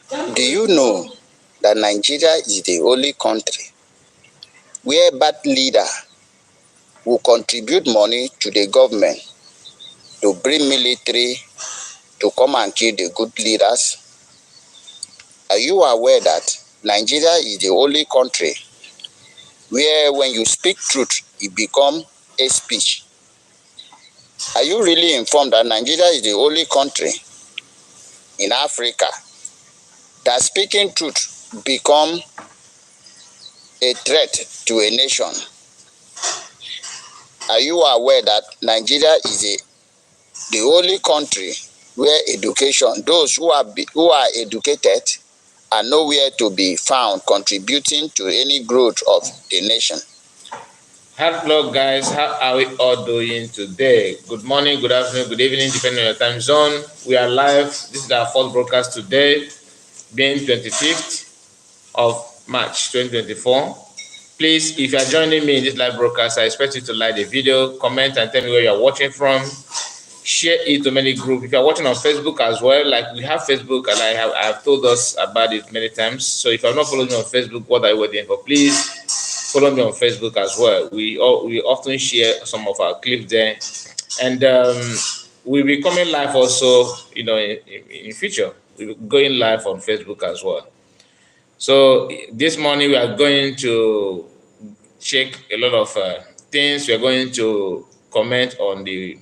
Do you know that Nigeria is the only country where bad leader will contribute money to the government to bring military to come and kill the good leaders? Are you aware that Nigeria is the only country where when you speak truth, it becomes a speech? Are you really informed that Nigeria is the only country in Africa that speaking truth become a threat to a nation? Are you aware that Nigeria is the only country where education, those who are educated are nowhere to be found contributing to any growth of the nation? Hello guys, how are we all doing today? Good morning, good afternoon, good evening, depending on your time zone. We are live. This is our first broadcast today, being 25th of March 2024. Please, if you are joining me in this live broadcast, I expect you to like the video, comment, and tell me where you are watching from. Share it to many groups. If you are watching on Facebook as well, like we have Facebook, and I have told us about it many times. So if you have not followed me on Facebook, what are you waiting for? Please follow me on Facebook as well. We often share some of our clips there, and we'll be coming live also. In future, we'll be going live on Facebook as well. So this morning we are going to check a lot of things. We are going to comment on the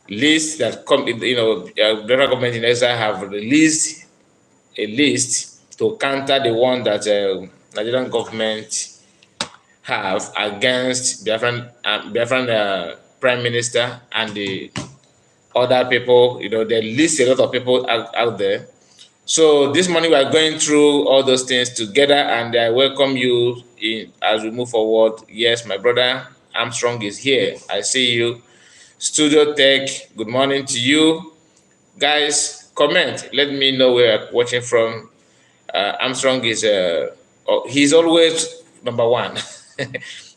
list that the government in Exile have released a list to counter the one that Nigerian government have against Biafran Prime Minister and the other people. They list a lot of people out there. So this morning we are going through all those things together, and I welcome you in as we move forward. Yes, my brother Armstrong is here. I see you. Studio Tech, good morning to you. Guys, comment. Let me know where you're watching from. Armstrong is he's always number one.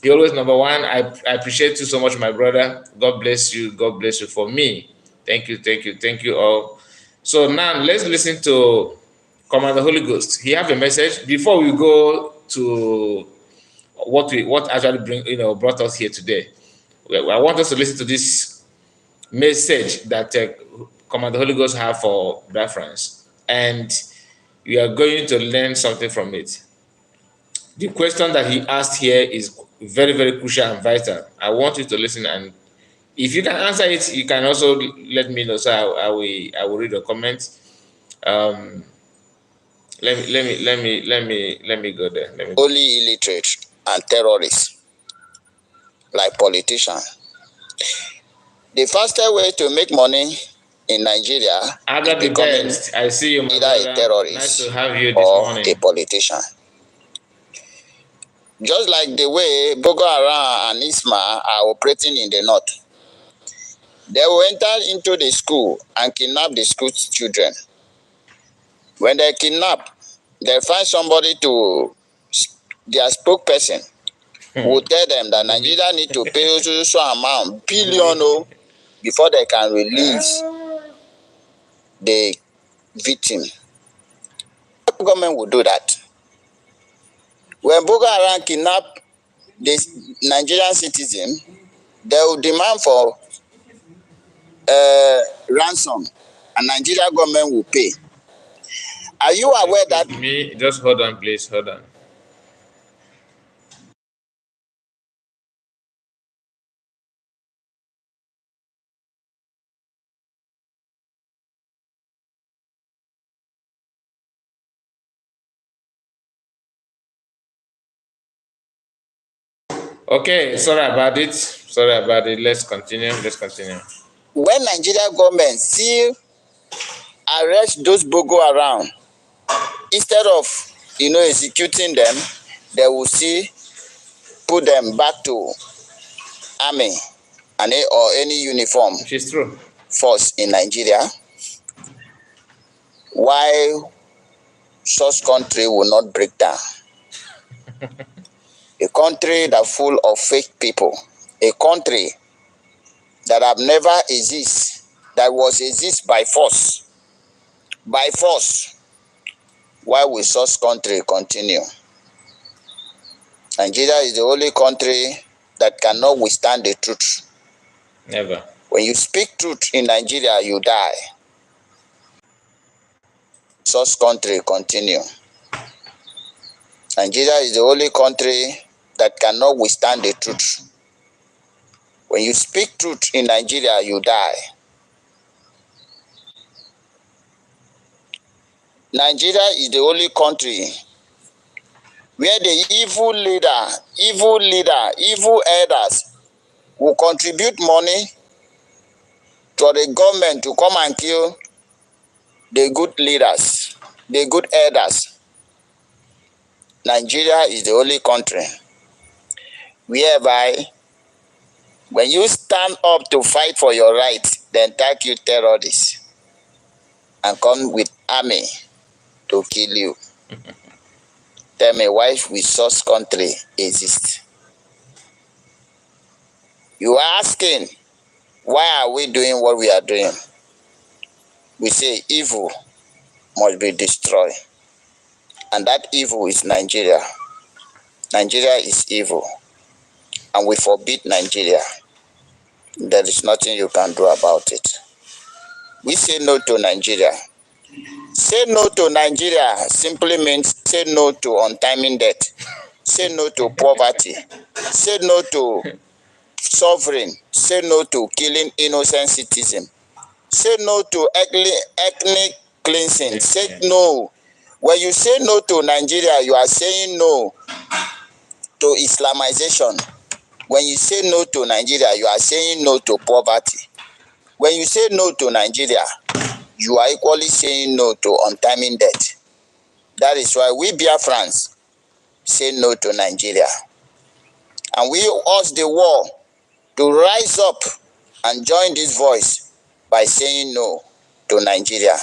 He always number one. I appreciate you so much, my brother. God bless you. God bless you for me. Thank you, thank you, thank you all. So now let's listen to Commander Holy Ghost. He have a message before we go to what actually brought us here today. I want us to listen to this message that Commander Holy Ghost have for Biafrans, and we are going to learn something from it. The question that he asked here is very, very crucial and vital. I want you to listen, and if you can answer it, you can also let me know. So I will read the comments. Let me go there. Only illiterate and terrorists, like politicians. The fastest way to make money in Nigeria is becoming I see you, my either brother. a terrorist Nice to have you this or morning. a politician. Just like the way Boko Haram and Isma are operating in the north. They will enter into the school and kidnap the school children. When they kidnap, they find somebody to their spokesperson will tell them that Nigeria need to pay so amount, billion, before they can release the victim. The government will do that. When Boko Haram kidnap the Nigerian citizen, they will demand for ransom, and Nigeria government will pay. Are you aware that? Me, just hold on, please. Hold on. Okay, sorry about it. Sorry about it. Let's continue. When Nigeria government still arrest those Boko Haram, instead of executing them, they will see put them back to army and or any uniform force in Nigeria. Why such country will not break down? A country that full of fake people, a country that have never exist, that was exist by force, Why will such country continue? Nigeria is the only country that cannot withstand the truth. Never. When you speak truth in Nigeria, you die. Such country continue. Nigeria is the only country that cannot withstand the truth. When you speak truth in Nigeria, you die. Nigeria is the only country where the evil elders will contribute money to the government to come and kill the good leaders, the good elders. Nigeria is the only country whereby when you stand up to fight for your rights, they attack you terrorists and come with army to kill you. Tell me, why will such country exist? You are asking, why are we doing what we are doing? We say evil must be destroyed. And that evil is Nigeria. Nigeria is evil. And we forbid Nigeria. There is nothing you can do about it. We say no to Nigeria. Say no to Nigeria simply means say no to untimely death. Say no to poverty. Say no to suffering. Say no to killing innocent citizens. Say no to ethnic cleansing. Say no. When you say no to Nigeria, you are saying no to Islamization. When you say no to Nigeria, you are saying no to poverty. When you say no to Nigeria, you are equally saying no to untimely death. That is why we Biafrans say no to Nigeria. And we urge the world to rise up and join this voice by saying no to Nigeria.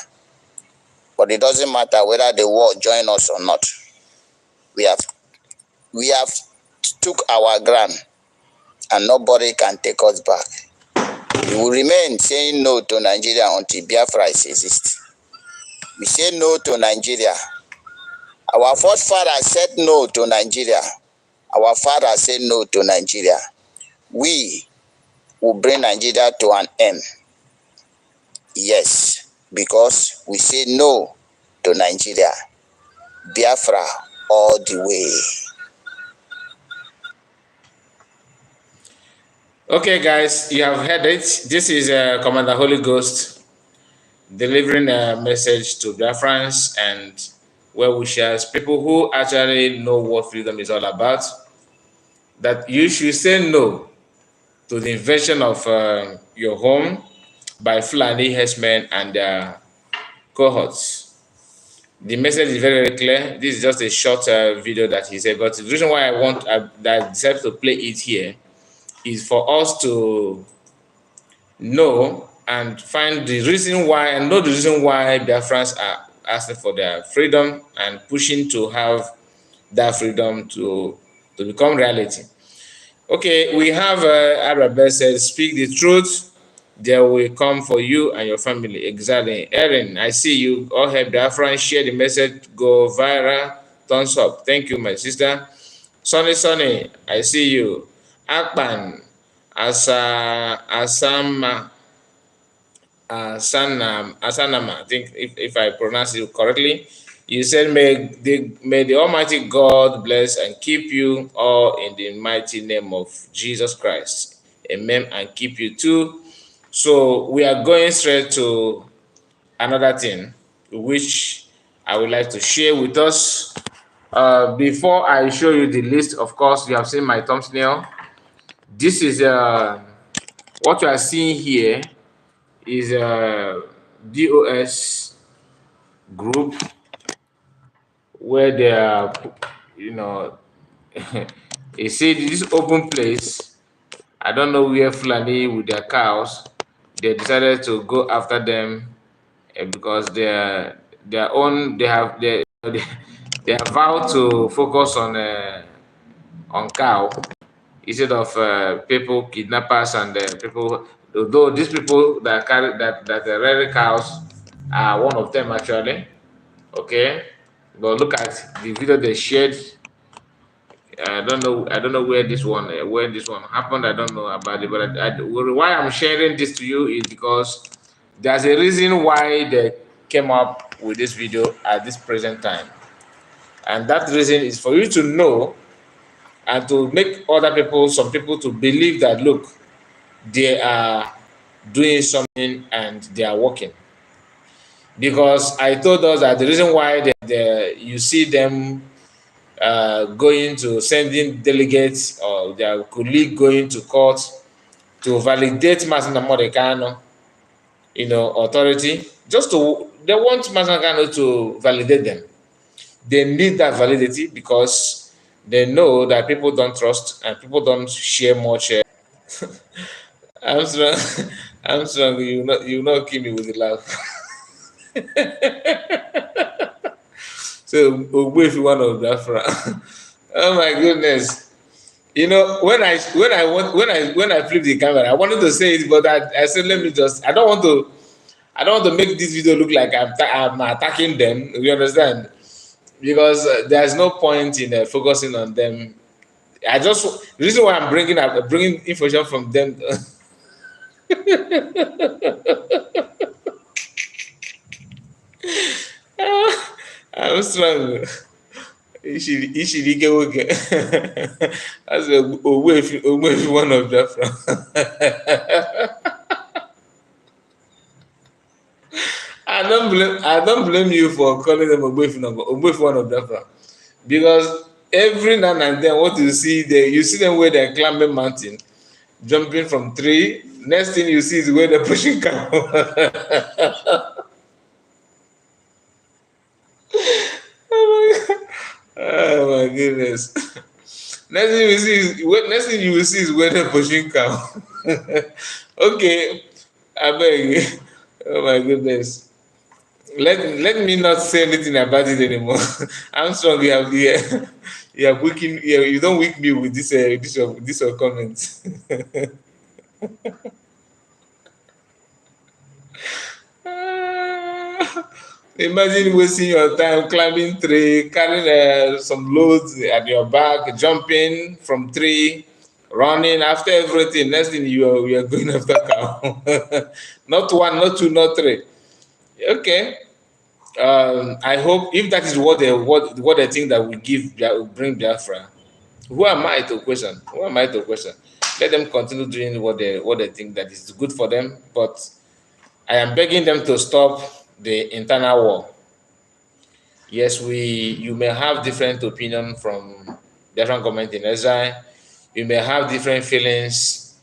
But it doesn't matter whether the world join us or not. We have took our ground and nobody can take us back. We will remain saying no to Nigeria until Biafra exists. We say no to Nigeria. Our forefathers said no to Nigeria. Our fathers said no to Nigeria. We will bring Nigeria to an end. Yes, because we say no to Nigeria. Biafra all the way. Okay, guys, you have heard it. This is Commander Holy Ghost delivering a message to Biafrans and well-wishers, people who actually know what freedom is all about, that you should say no to the invasion of your home by Fulani herdsmen and their cohorts. The message is very, very clear. This is just a short video that he said, but the reason why I decided to play it here is for us to know and find the reason why, and know the reason why Biafrans are asking for their freedom and pushing to have that freedom to become reality. Okay, we have Arabelle says, speak the truth, there will come for you and your family. Exile. Erin, I see you. All help Biafrans, share the message, go viral, thumbs up. Thank you, my sister. Sunny, I see you. Akpan, Asama, Asanama, I think if I pronounce it correctly. You said, may the Almighty God bless and keep you all in the mighty name of Jesus Christ. Amen, and keep you too. So we are going straight to another thing, which I would like to share with us. Before I show you the list, of course, you have seen my thumbnail. This is what you are seeing here is a DOS group where they are, you see this open place. I don't know where Fulani with their cows, they decided to go after them because their own they have vowed to focus on cow instead of people kidnappers and people. Though these people that carry that are rearing cows are one of them actually. Okay, But look at the video they shared. I don't know. I don't know where this one happened. I don't know about it. But why I'm sharing this to you is because there's a reason why they came up with this video at this present time, and that reason is for you to know and to make other people, some people, to believe that look, they are doing something and they are working. Because I told us that the reason why you see them going to sending delegates or their colleague going to court to validate Masina Modekano, authority, just to they want Masina Kano to validate them. They need that validity because they know that people don't trust and people don't share much. I'm strong. I'm strong. You not kill me with the laugh. So if you one of Biafra. Oh my goodness. When I flip the camera, I wanted to say it, but I said let me just. I don't want to make this video look like I'm attacking them. You understand? Because there's no point in focusing on them. The reason why I'm bringing information from them. I'm strong. Ishiri ike nwoke. That's Ogbuefi one of Biafra. I don't blame you for calling them Ogbuefi one of Biafra. Because every now and then what you see them where they're climbing mountain, jumping from tree. Next thing you see is where they're pushing cow. Oh my goodness. Next thing you will see is where they're pushing cow. Okay, I beg. Oh my goodness. Let me not say anything about it anymore. I'm strong. You have weakened. You don't weak me with this comment. Imagine wasting your time climbing tree, carrying some loads at your back, jumping from tree, running after everything. Next thing you are going after cow. Not one, not two, not three. Okay. I hope if that is what they think that will bring Biafra. Who am I to question? Who am I to question? Let them continue doing what they think that is good for them. But I am begging them to stop the internal war. Yes, you may have different opinion from different government in Exile. You may have different feelings.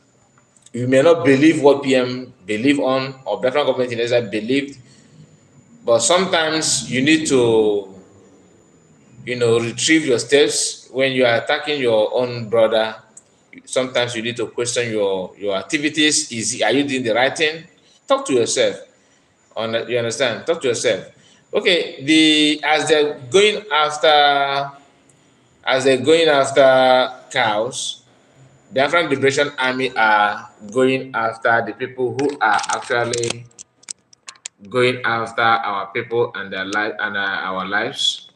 You may not believe what PM believe on or different government in Exile believed. But sometimes you need to, retrieve your steps when you are attacking your own brother. Sometimes you need to question your activities. Are you doing the right thing? Talk to yourself. You understand? Talk to yourself. Okay, as they're going after cows, the Biafran Liberation Army are going after the people who are actually going after our people and their life and our lives.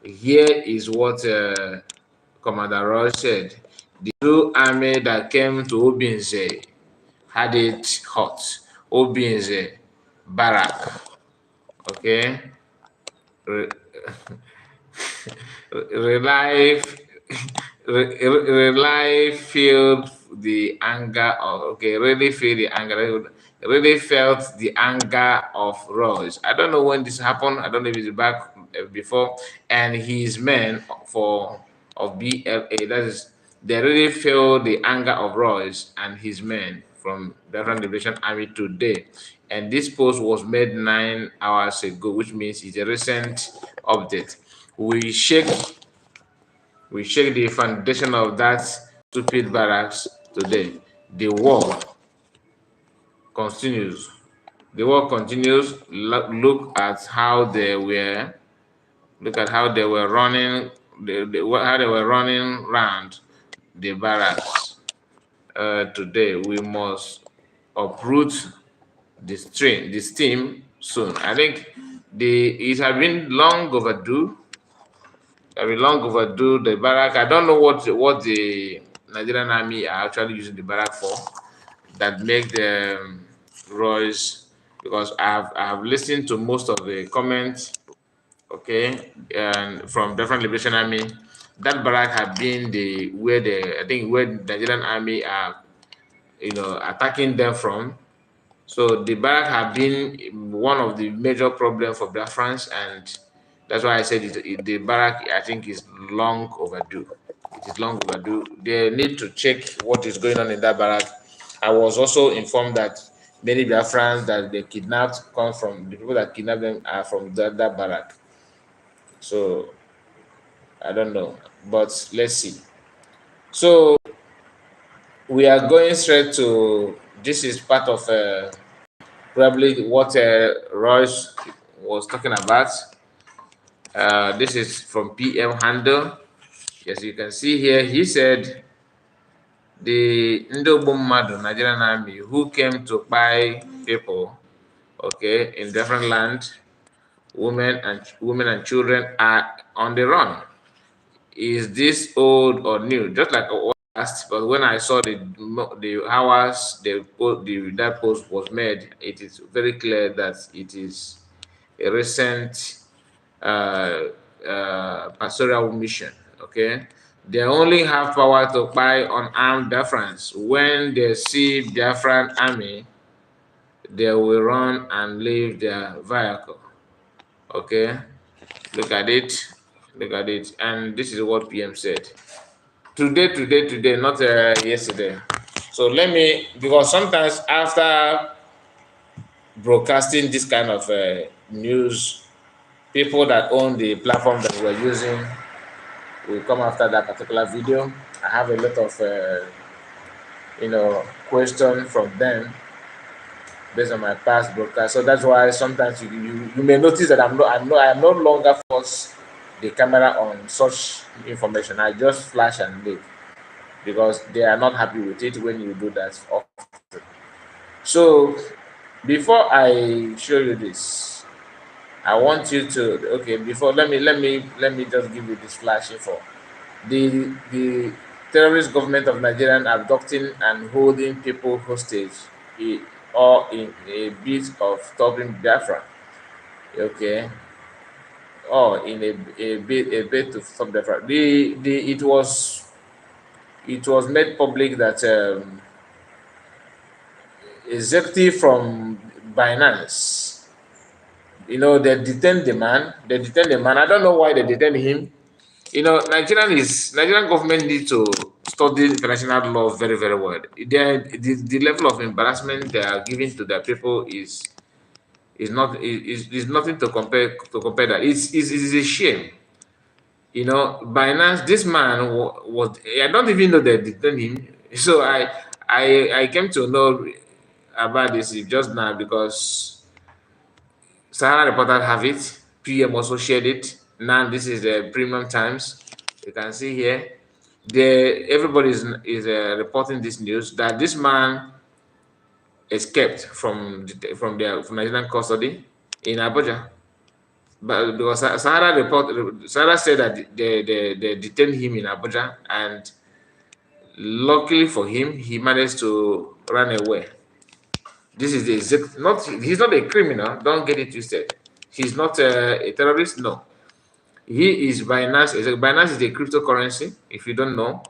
Here is what Commander Roy said. The two army that came to Obinze had it hot. Obinze, Barak, okay? Rely rely feel the anger of really felt the anger of Rose. I don't know when this happened. I don't know if it's back before. And his men of BLA, that is, they really feel the anger of Royce and his men from the Biafran Liberation Army today. And this post was made 9 hours ago, which means it's a recent update. We shake the foundation of that stupid barracks today. The war continues. The war continues. Look at how they were. Look at how they were running. How they were running around the barracks. Today we must uproot the steam soon. I think it has been long overdue. Very long overdue. The barrack. I don't know what the Nigerian army are actually using the barrack for. That make the Royce, because I've listened to most of the comments. Okay, and from different liberation army, that barrack have been the where the I think where the Nigerian army are attacking them from. So the barrack have been one of the major problems for Biafrans, and that's why I said the barrack, I think, is long overdue. It is long overdue. They need to check what is going on in that barrack. I was also informed that many Biafrans that they kidnapped come from the people that kidnapped them are from that barrack. So I don't know, but let's see. So we are going straight to this is part of probably what Royce was talking about. This is from PM Handle. As you can see here, he said the Ndogbo Madu Nigerian army who came to buy people, okay, in different land, women and children are on the run. Is this old or new? Just like I asked, but when I saw the hours that post was made, it is very clear that it is a recent pastoral mission. Okay, they only have power to buy unarmed Biafrans. When they see Biafran army, they will run and leave their vehicle. Okay, look at it, and this is what PM said. Today, not yesterday. So let me, because sometimes after broadcasting this kind of news, people that own the platform that we're using will come after that particular video. I have a lot of question from them based on my past broadcast. So that's why sometimes you may notice that I am no longer force the camera on such information. I just flash and leave because they are not happy with it when you do that often. So before I show you this, I want you to before let me just give you this flash info. The terrorist government of Nigeria abducting and holding people hostage or in a bit of stopping Biafra. Okay. Or in a bit to stop Biafra. It was made public that executive from Binance, they detained the man. I don't know why they detained him. Nigerian government need to study international law very, very well. The level of embarrassment they are giving to their people is nothing to compare that. It's a shame. Binance, this man was, I don't even know they detained him. So I came to know about this just now because Sahara Reporter have it. PM also shared it. Now this is the premium times. You can see here. Everybody is reporting this news that this man escaped from Nigerian custody in Abuja. But because Sahara said that they detained him in Abuja, and luckily for him, he managed to run away. This is he's not a criminal. Don't get it twisted. He's not a terrorist. No, he is Binance. Binance is a cryptocurrency. If you don't know,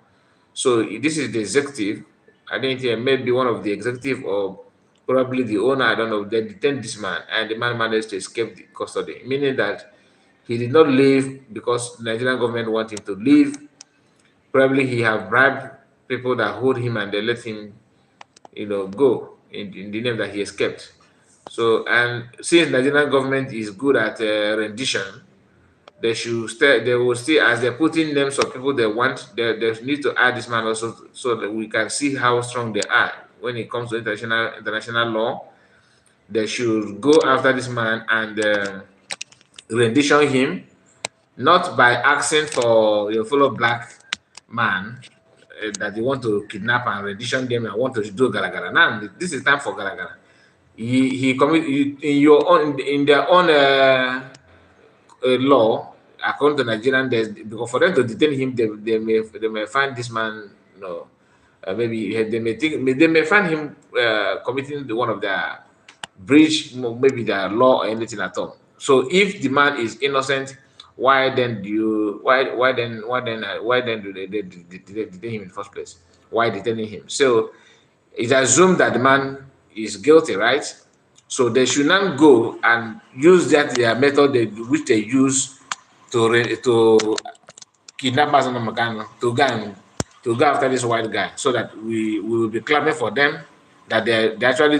so this is the executive. I think maybe one of the executive or probably the owner. I don't know. They detained this man, and the man managed to escape the custody, meaning that he did not leave because the Nigerian government want him to leave. Probably he have bribed people that hold him and they let him, go in the name that he escaped. So, and since Nigerian government is good at rendition, they should stay. They will still, as they're putting names of people they want. They need to add this man also, so that we can see how strong they are when it comes to international law. They should go after this man and rendition him, not by asking for your fellow black man that you want to kidnap and rendition them and want to do garagara. Now this is time for garagara. He commit in your own in their own law. according to Nigerian, because for them to detain him, they may find this man, maybe they may find him committing one of their breach, maybe their law or anything at all. So if the man is innocent, why then do you why then do they detain him in the first place? Why detaining him? So it's assumed that the man is guilty, right? So they should not go and use their method which they use to kidnappers and Makano to go after this white guy, so that we will be clapping for them that they're actually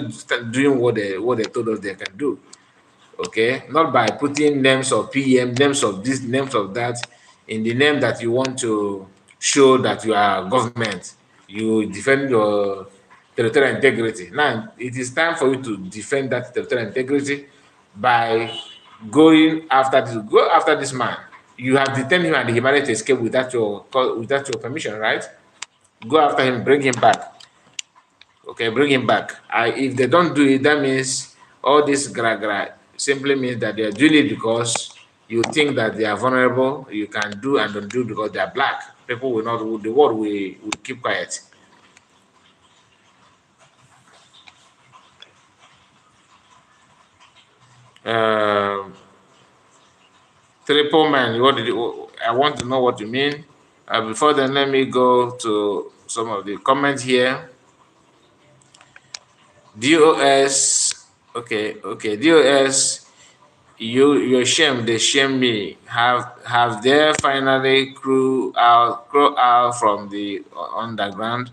doing what they told us they can do. Okay, not by putting names of PM, names of this, names of that, in the name that you want to show that you are government, you defend your territorial integrity. Now it is time for you to defend that territorial integrity by go after this man. You have detained him and he managed to escape without your permission, right? Go after him, bring him back. Okay, bring him back. If they don't do it, that means all this gra simply means that they are doing it because you think that they are vulnerable. You can do and don't do because they are black. People will not. The world will keep quiet. Um, Triple man, what did you, I want to know what you mean. Before then, let me go to some of the comments here. DOS, okay, DOS, your shame, they shame me. Have they finally grow out from the underground?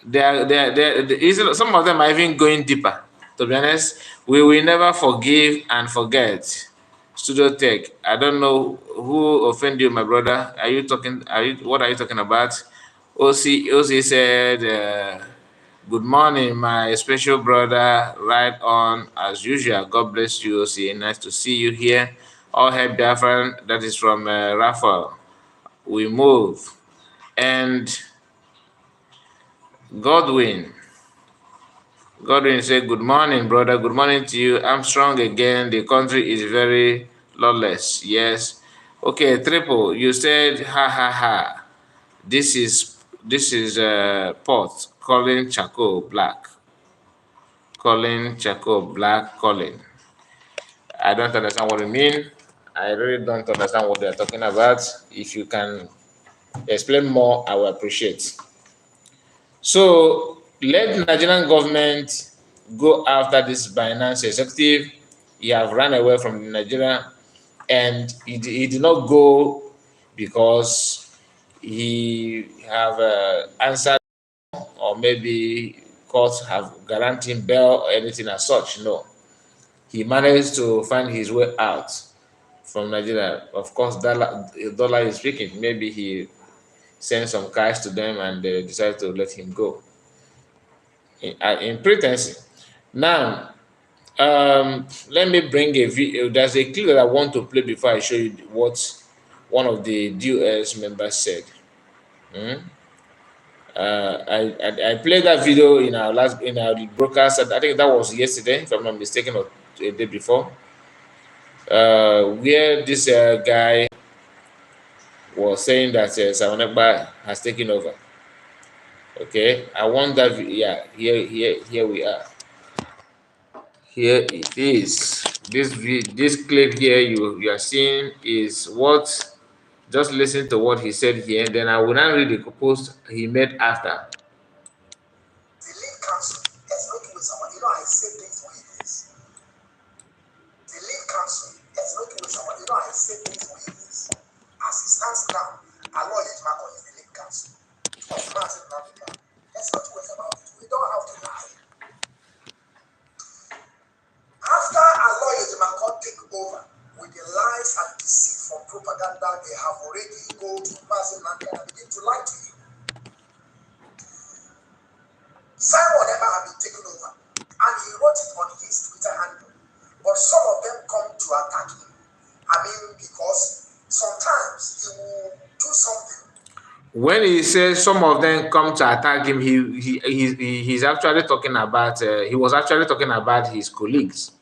Some of them are even going deeper. To be honest, we will never forgive and forget. Studio Tech. I don't know who offended you, my brother. Are you talking? What are you talking about? OC said, "Good morning, my special brother. Right on as usual. God bless you, OC. Nice to see you here. All hail Biafra. That is from Raphael. We move and Godwin. Godwin said, "Good morning, brother. Good morning to you. I'm strong again. The country is very lawless." Yes. Okay, Triple, you said, ha ha ha. This is Port calling charcoal black. Calling charcoal black calling. I don't understand what you mean. I really don't understand what they're talking about. If you can explain more, I will appreciate. So let the Nigerian government go after this Binance executive. He have run away from Nigeria, and he did not go because he have answered, or maybe courts have guaranteed bail or anything as such. No, he managed to find his way out from Nigeria. Of course, dollar is speaking. Maybe he sent some cash to them and they decided to let him go in pretense. Now, let me bring a video. There's a clip that I want to play before I show you what one of the DOS members said. I played that video in our broadcast. I think that was yesterday, if I'm not mistaken, or a day before, where this guy was saying that Sawanekba has taken over. Okay, I want that. Yeah, here we are. Here it is. This clip here you are seeing is what. Just listen to what he said here. Then I will now read the post he made after. The lead counsel is working with someone. You know, I say things the way it is. The lead counsel is working with someone. You know, I say things the way it is. As it stands now, Allah Yejmako is the lead counsel of Martin Africa. Let's not wait about it. We don't have to lie. After Allah Yejmako take over with the lies and deceit from propaganda, they have already go to Martin Africa and begin to lie to you. Simon never had been taken over, and he wrote it on his Twitter handle. But some of them come to attack him. I mean, because sometimes he will do something. When he says some of them come to attack him, he's actually talking about he was actually talking about his colleagues.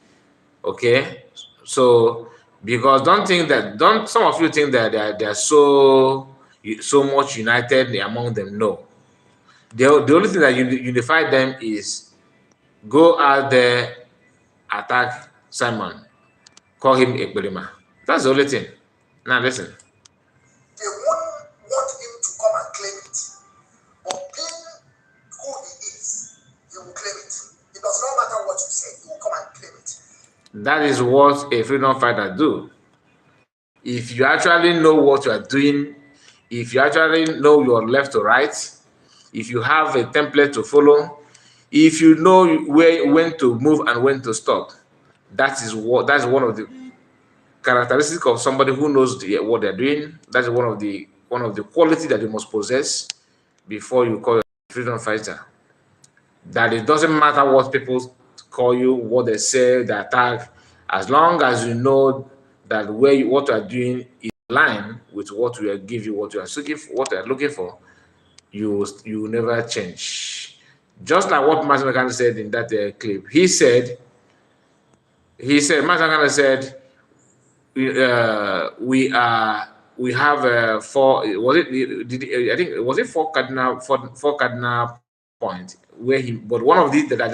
Okay, so Because don't some of you think that they're so much united among them. No. The only thing that unify them is go out there, attack Simon, call him a Ekberima. That's the only thing. Now listen. They won't want him to come and claim it. But being who he is, he will claim it. It does not matter what you say, he will come and claim it. That is what a freedom fighter do. If you actually know what you are doing, if you actually know your left to right, if you have a template to follow, if you know when to move and when to stop, that's one of the characteristics of somebody who knows what they're doing. That's one of the quality that you must possess before you call yourself a freedom fighter. That it doesn't matter what people call you, what they say, the attack, as long as you know that what you are doing is in line with what we are giving you, what you are seeking for, what you are looking for, you will never change. Just like what Martin Luther said in that clip. Martin said, we have four. Was it? I think was it four cardinal point where he. But one of these that I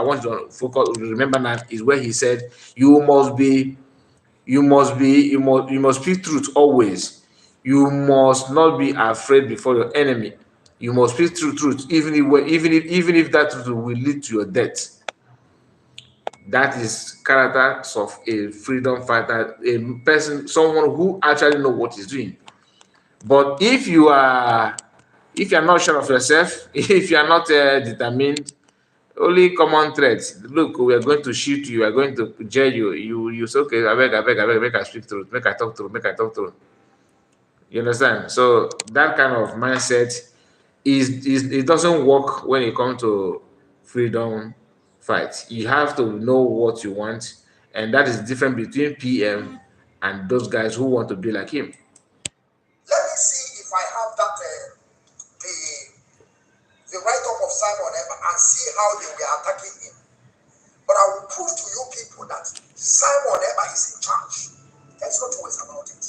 want to focus remember now is where he said you must speak truth always. You must not be afraid before your enemy. You must speak truth even if that truth will lead to your death. That is characters of a freedom fighter, a person, someone who actually know what he's doing. But if you're not sure of yourself, if you are not determined, only common threats. Look, we are going to shoot you. We are going to jail you. You say, okay, I beg, make I speak truth, make I talk truth, make I talk truth. You understand? So that kind of mindset is it doesn't work when it comes to freedom fight. You have to know what you want, and that is different between PM and those guys who want to be like him. Let me see if I have that the write-up of Simon and see how they were attacking him. But I will prove to you people that Simon is in charge. There's no two ways about it.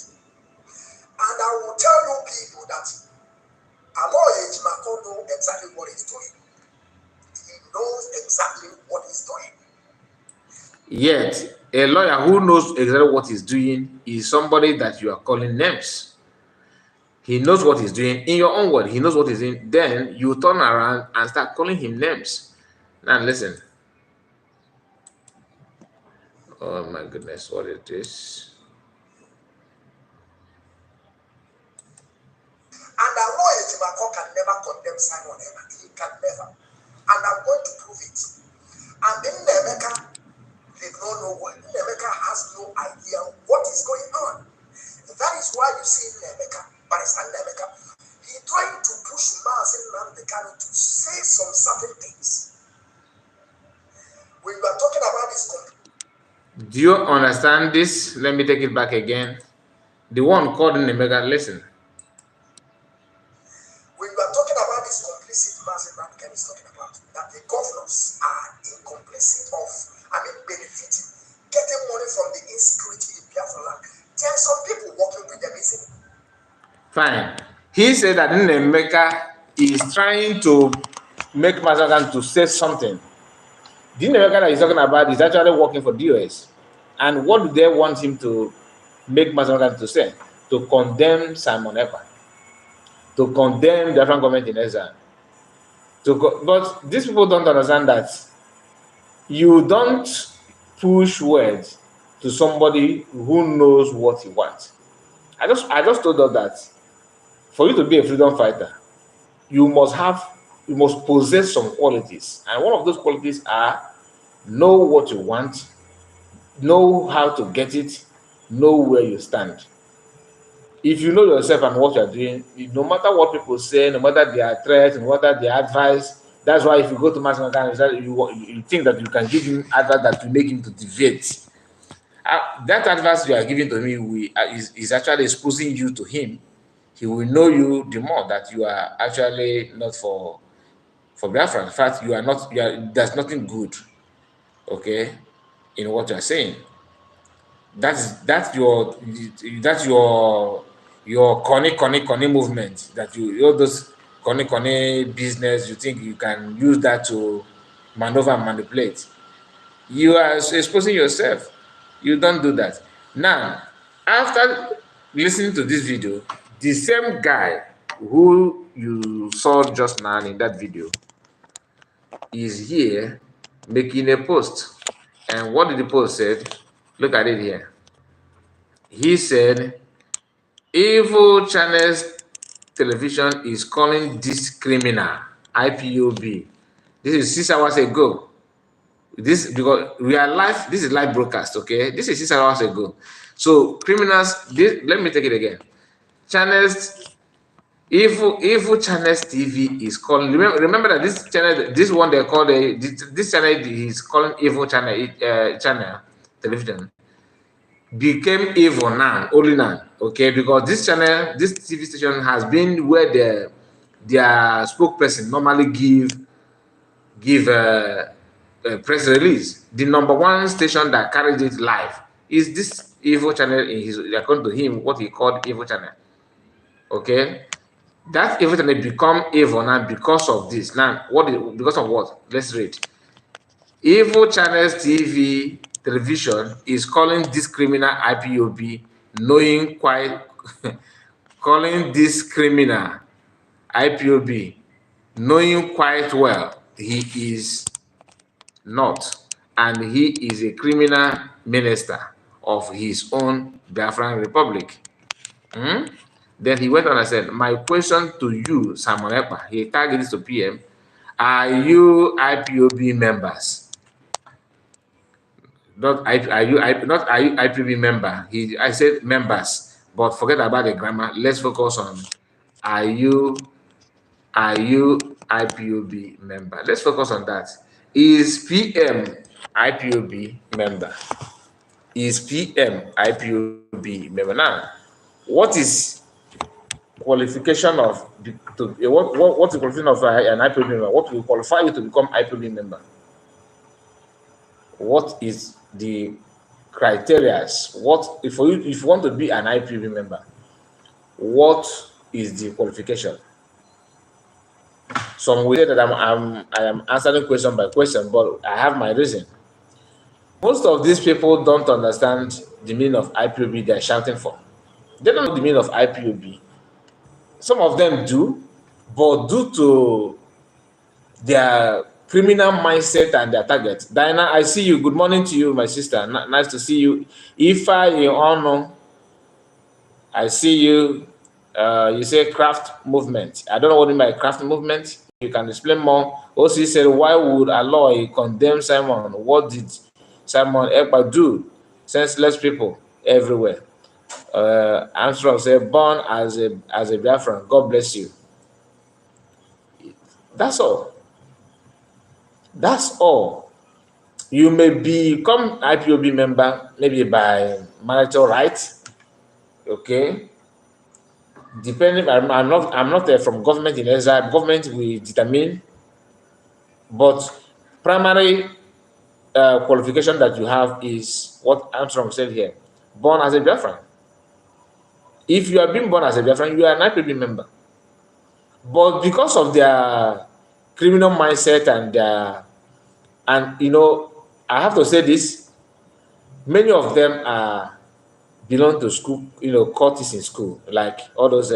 And I will tell you people that Aloy Ejimako knows exactly what he's doing. He knows exactly what he's doing. Yet, a lawyer who knows exactly what he's doing is somebody that you are calling names. He knows what he's doing. In your own word, he knows what he's doing. Then you turn around and start calling him names. Now listen. Oh my goodness, what is this? And Aloy Ejimako can never condemn Simon Emma. He can never. And I'm going to prove it. And then Nemeka, they don't know what. Nemeka has no idea what is going on. That is why you see Nemeka, Barrister Nemeka, he trying to push Mazen Namdekano to say some certain things. When you are talking about this, do you understand this? Let me take it back again. The one called Nemeka, listen. When you are talking about this complicit Mazen Namdekano is talking about, that the governors are complicit of, benefiting, getting money from the insecurity in Biafra land. There are some people working with them, isn't it? Fine. He said that Nemeka is trying to make Mazagan to say something. The Nemeka that he's talking about is actually working for DOS. And what do they want him to make Mazagan to say? To condemn Simon Ekpa. To condemn the African government in Exile. But these people don't understand that you don't push words to somebody who knows what he wants. I just told us that for you to be a freedom fighter, you must possess some qualities. And one of those qualities are know what you want, know how to get it, know where you stand. If you know yourself and what you're doing, no matter what people say, no matter their threats, no matter their advice, that's why if you go to Master you think that you can give him advice that will make him to deviate. That advice you are giving to me is actually exposing you to him. He will know you the more that you are actually not for Biafra. In fact, there's nothing good, okay, in what you're saying. That's your Connie movement, that all those Connie business. You think you can use that to maneuver and manipulate. You are exposing yourself. You don't do that. Now, after listening to this video, the same guy who you saw just now in that video is here making a post. And what did the post say? Look at it here. He said, Evil Channels Television is calling this criminal IPOB. This is 6 hours ago. This, because we are live, this is live broadcast, okay? This is 6 hours ago. So criminals, let me take it again. Channels, Evil Channels TV is calling. Remember that this channel, this one they call this channel is calling Evil Channel Television, became evil now, only now, okay? Because this channel, this TV station has been where their spokesperson normally give a press release. The #1 station that carried it live is this evil channel. In his, according to him, what he called evil channel. Okay, that evil channel become evil now because of this. Now, because of what? Let's read. Evil Channels Television is calling this criminal IPOB, knowing quite calling this criminal IPOB, knowing quite well he is not, and he is a criminal minister of his own Biafran Republic. Then he went on and said, my question to you, Simon Ekpa, he targeted this to PM, are you IPOB members? Are you IPOB member? I said members, but forget about the grammar. Let's focus on are you IPOB member? Let's focus on that. Is PM IPOB member? Is PM IPOB member? Now, what is qualification of what's the qualification of an IPOB member? What will qualify you to become IPOB member? What is the criteria? What if you want to be an IPOB member? What is the qualification? Some will say that I am answering question by question, but I have my reason. Most of these people don't understand the meaning of IPOB they're shouting for. They don't know the meaning of IPOB. Some of them do, but due to their criminal mindset and their target. Diana, I see you. Good morning to you, my sister. Nice to see you. Ifa, you all know. I see you. You say craft movement. I don't know what you mean by craft movement. You can explain more. Also, said, why would Aloy condemn Simon? What did Simon Ekpa do? Senseless people everywhere. Armstrong said, born as a Biafran. God bless you. That's all. That's all. You may become IPOB member maybe by marital rights. Okay. Depending, I'm not from government in Exile. Government will determine, but primary qualification that you have is what Armstrong said here: born as a Biafran. If you are being born as a Biafran, you are an IPOB member. But because of their criminal mindset and you know, I have to say this: many of them belong to school, you know, courts in school, like all those,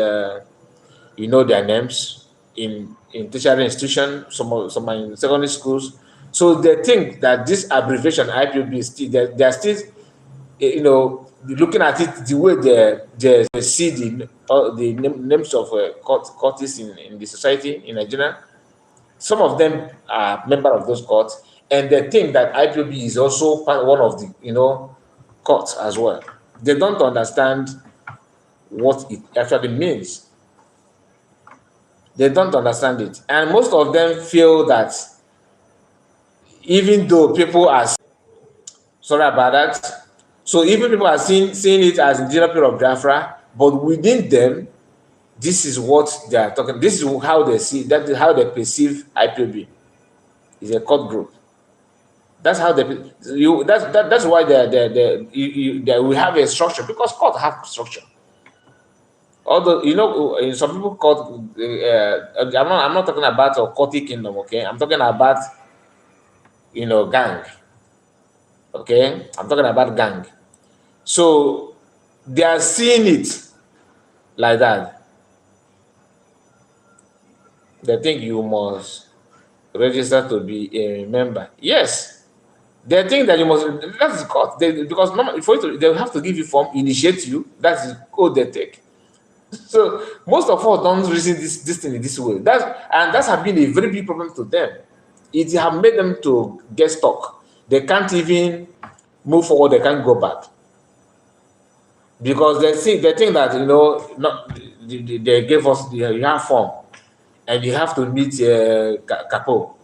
you know, their names in tertiary institution, some are in secondary schools. So they think that this abbreviation IPOB is still, they are still, you know, looking at it the way they see the names of courts in the society in Nigeria. Some of them are member of those courts, and they think that IPOB is also one of the, you know, courts as well. They don't understand what it actually means. They don't understand it. And most of them feel that even though people are sorry about that, so even people are seeing it as the general period of Biafra, but within them, this is what they are talking. This is how they see, that is how they perceive IPOB. It's a court group. That's how that's why we have a structure, because court have structure. Although, some people call, I'm not talking about a courty kingdom, okay? I'm talking about, gang, okay? I'm talking about gang. So they are seeing it like that. They think you must register to be a member. Yes, they think that you must. That is court. Because normally, they will have to give you form, initiate you. That's the code they take. So most of us don't reason this thing in this way. That's have been a very big problem to them. It have made them to get stuck. They can't even move forward. They can't go back because they think that, not they gave us you have form, and you have to meet capo.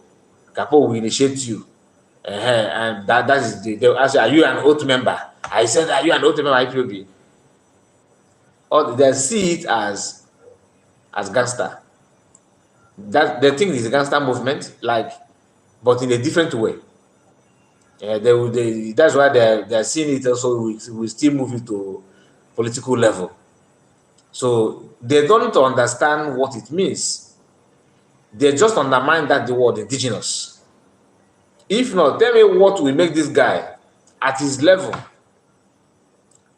Capo will initiate you, and that is they ask you, are you an oath member? I said, are you an oath member IPOB? Or they see it as gangster. That they think it's a gangster movement, like, but in a different way. That's why they're seeing it also. We still move it to political level. So they don't understand what it means. They just undermine that the word indigenous. If not, tell me what will make this guy at his level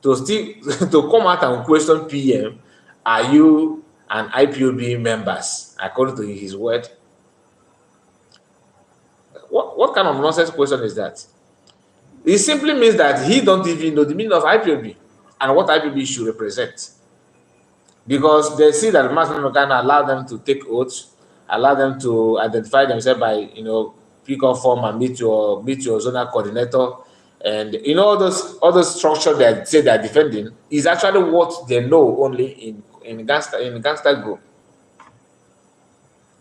to still to come out and question PM. Are you an IPOB members according to his word? What kind of nonsense question is that? It simply means that he don't even know the meaning of IPOB and what IPOB should represent. Because they see that mass member can allow them to take oaths, allow them to identify themselves by, pick up form and meet your zonal coordinator. And all those structure that say they're defending is actually what they know only in gangster group.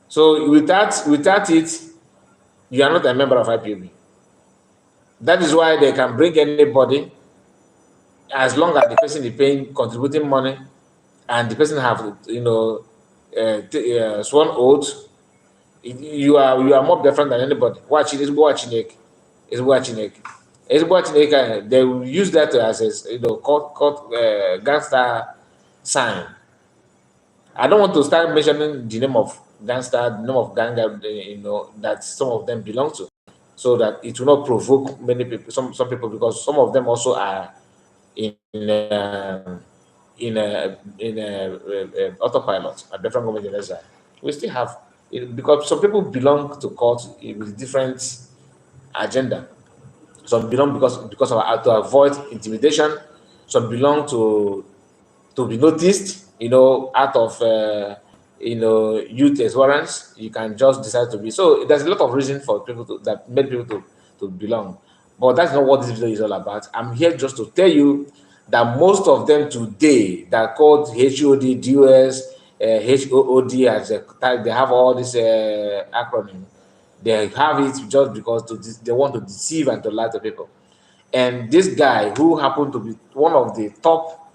So without it, you are not a member of IPOB. That is why they can bring anybody, as long as the person is paying, contributing money, and the person have, sworn oath. You are more different than anybody. Watching is watching it. They will use that as court gangster sign. I don't want to start mentioning the name of gangster, the name of gang that that some of them belong to, so that it will not provoke many people, some people, because some of them also are in autopilot at different government in Exile. We still have it, because some people belong to court with different agenda. Some belong because of to avoid intimidation. Some belong to be noticed, out of youth exuberance. You can just decide to be. So there's a lot of reason for people that made people to belong. But that's not what this video is all about. I'm here just to tell you that most of them today that are called HOD, DOS, HOOD, as they have all this acronym. They have it just because they want to deceive and to lie to people. And this guy, who happened to be one of the top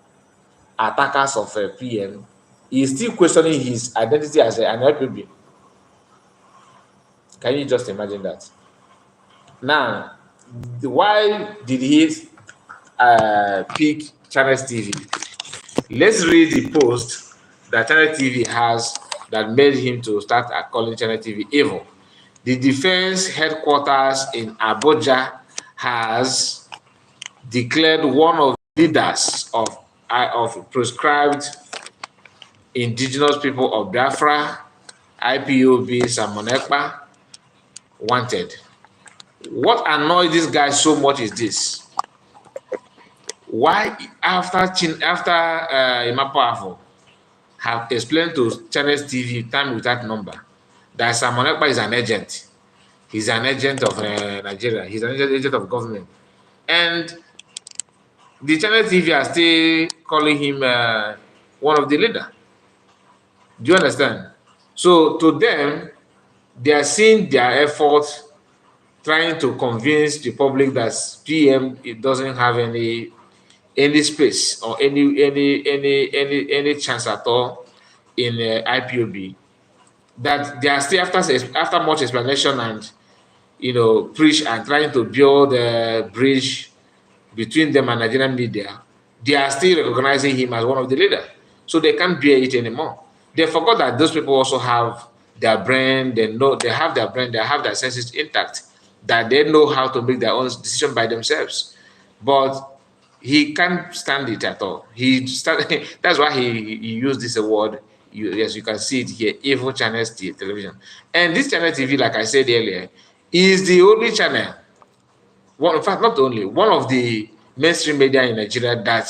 attackers of PM, is still questioning his identity as an IPOB. Can you just imagine that? Now, why did he pick Channels TV? Let's read the post that Channel TV has that made him to start calling Channel TV evil. The defense headquarters in Abuja has declared one of the leaders of proscribed indigenous people of Biafra, IPOB Samonekpa, wanted. What annoyed this guy so much is this. Why, after Imapoafo have explained to Channels TV time without number that Samonekpa is an agent. He's an agent of Nigeria. He's an agent of government. And the Channel TV are still calling him one of the leaders. Do you understand? So to them, they are seeing their effort trying to convince the public that PM, it doesn't have any space or any chance at all in IPOB. That they are still, after much explanation and preach and trying to build a bridge between them and Nigerian media, they are still recognizing him as one of the leaders. So they can't bear it anymore. They forgot that those people also have their brain, they have their brain, they have their senses intact, that they know how to make their own decision by themselves. But he can't stand it at all. That's why he used this word. Yes, you can see it here, evil channels television. And this channel TV, like I said earlier, is the only channel, in fact, not only, one of the mainstream media in Nigeria that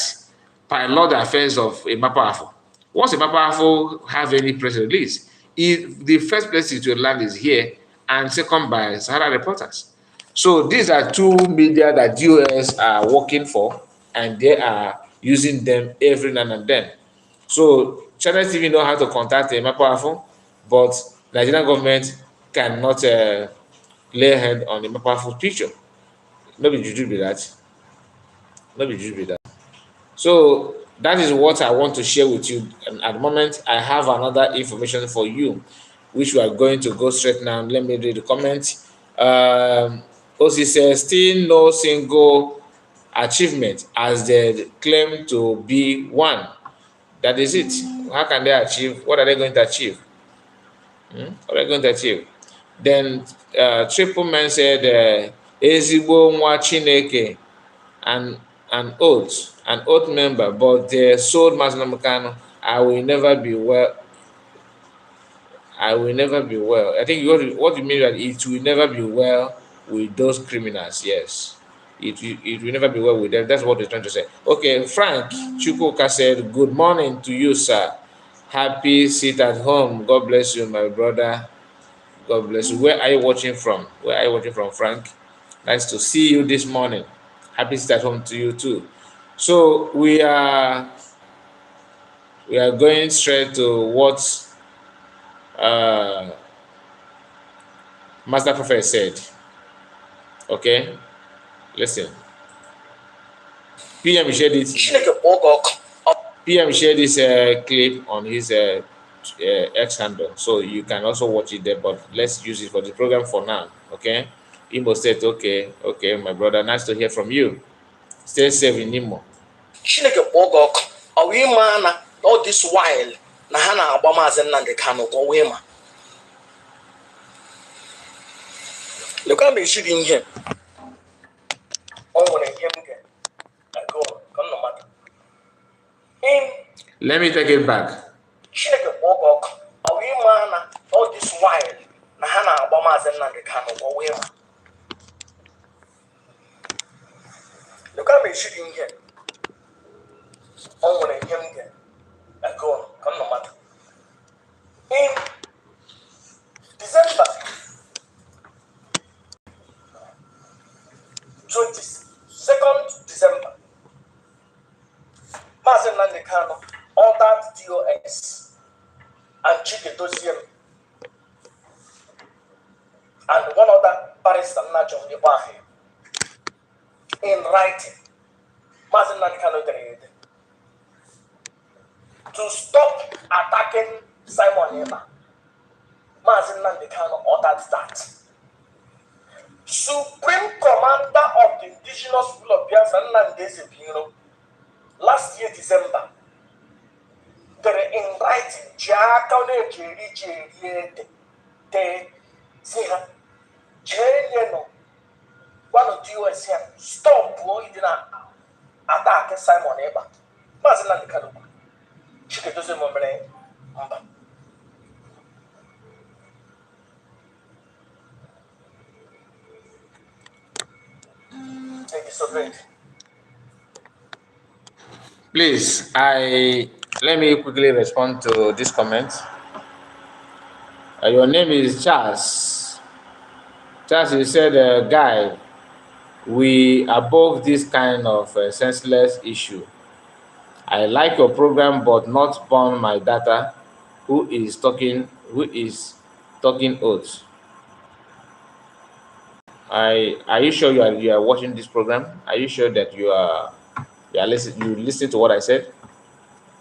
pilot the affairs of Imapawafo. Once Imapawafo have any press release, the first place it will land is here, and second by Sahara Reporters. So these are two media that US are working for, and they are using them every now and then. So Channel TV know how to contact Imapawafo, but Nigerian government cannot lay hand on Imapawafo picture. No be juju be that. No be juju be that. So that is what I want to share with you. And at the moment, I have another information for you, which we are going to go straight now. Let me read the comment. OC says, still no single achievement as they claim to be one. That is it. How can they achieve? What are they going to achieve? What are they going to achieve? Then Triple Man said, Ezigbo nwa Chineke, an oath member, but they sold Masnamukano. I will never be well. I will never be well. I think what you mean that it will never be well with those criminals. Yes, it will never be well with them. That's what they're trying to say. Okay, Frank Chukwuka said, "Good morning to you, sir. Happy sit at home. God bless you, my brother. God bless you. Where are you watching from? Where are you watching from, Frank? Nice to see you this morning. Happy sit at home to you too." So we are going straight to what Master Prophet said. Okay, listen. PM shared it. PM shared this clip on his X handle, so you can also watch it there. But let's use it for the program for now. Okay. Imo said, okay, my brother, nice to hear from you. Stay safe in Imo. Chineke kpọọ gị ọkụ ọ wee maa na all this while na ha na-agba Maazị Nnamdi Kanu ka ọ wee ma lekwa m ejiri ihe o nwere ihe m ga-agụ ka m nọ mata let me take it back. Chineke kpọọ gị ọkụ ọ wee maa na all this while na ha na-agba Maazị Nnamdi Kanu ka ọ wee ma lekwa m ejiri ihe o nwere ihe m ga-agụ ka m nọ mata in December 22nd December, Maazị Nnamdi Kanu ordered DOS and Chike Doziem and one other barrister Najo Ibahi in writing. Maazị Nnamdi Kanu to stop attacking Simon Ekpa. Maazị Nnamdi Kanu ordered that. Supreme Commander of the Indigenous People of Biafra, Nnamdi Ezebiro, last year December, they're in writing, one of the US here, stop what did not attack Simon Ekpa. Maazị Nnamdi Kanu, Chike Doziem Mba. Thank you so great. Please, let me quickly respond to this comment. Your name is Charles. Charles, you said, guy, we above this kind of senseless issue. I like your program, but not burn my data. Who is talking oaths? Are you sure you are watching this program? Are you sure that you listen to what I said?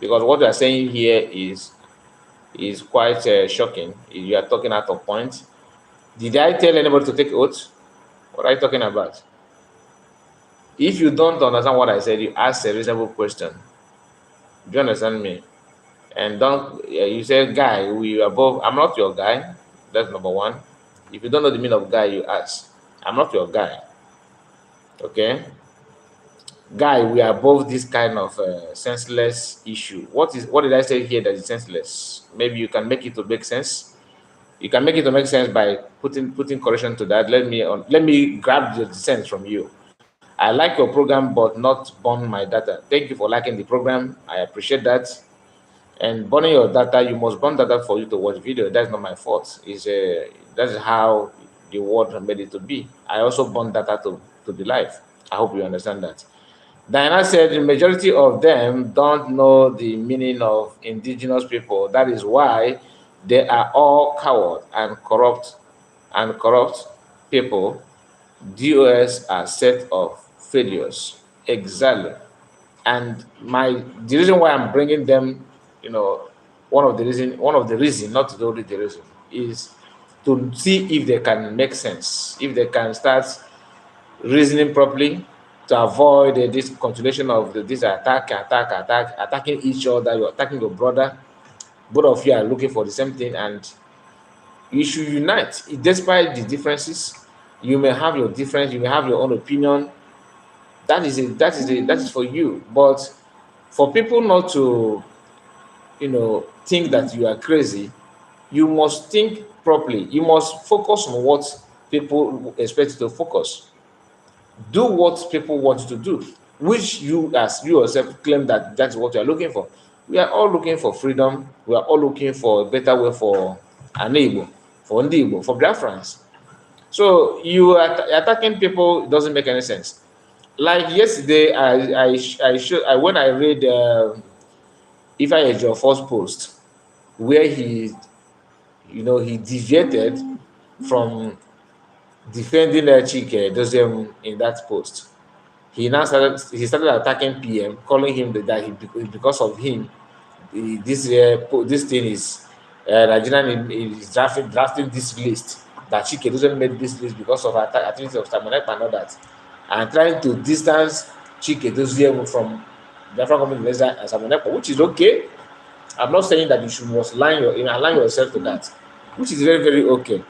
Because what you are saying here is quite shocking. You are talking out of point. Did I tell anybody to take oath? What are you talking about? If you don't understand what I said, you ask a reasonable question. Do you understand me? And don't you say, guy, we above. I'm not your guy. That's number one. If you don't know the meaning of guy, you ask. I'm not your guy. Okay, guy, we are above this kind of senseless issue. What did I say here that is senseless? Maybe you can make it to make sense. You can make it to make sense by putting correction to that. Let me grab the sense from you. I like your program, but not burn my data. Thank you for liking the program. I appreciate that. And burning your data, you must burn data for you to watch video. That's not my fault. That's how the world made it to be. I also burn data to be live. I hope you understand that. Diana said the majority of them don't know the meaning of indigenous people. That is why they are all coward and corrupt people. DOS are set of failures. Exile. And the reason why I'm bringing them, one of the reason, not the only the reason, is to see if they can make sense, if they can start reasoning properly to avoid this continuation of this attacking each other. You're attacking your brother. Both of you are looking for the same thing, and you should unite. Despite the differences, you may have your difference, you may have your own opinion. That is for you. But for people not to, think that you are crazy, you must think properly. You must focus on what people expect you to focus. Do what people want you to do, which you as you yourself claim that that's what you are looking for. We are all looking for freedom. We are all looking for a better way for our neighbor, for Ndibo, for Biafrans. So you are attacking people. It doesn't make any sense. Like yesterday, I when I read Ifa Ejiofor's post, where he deviated from defending Chike Dozem in that post. He started attacking PM, calling him that because of him, this thing is Nigerian is drafting this list, that Chike doesn't make this list because of activities of Samonep and all that, and trying to distance Chike Doziem from Biafra community and Samonep, which is okay. I'm not saying that you must align yourself to that, which is very, very okay.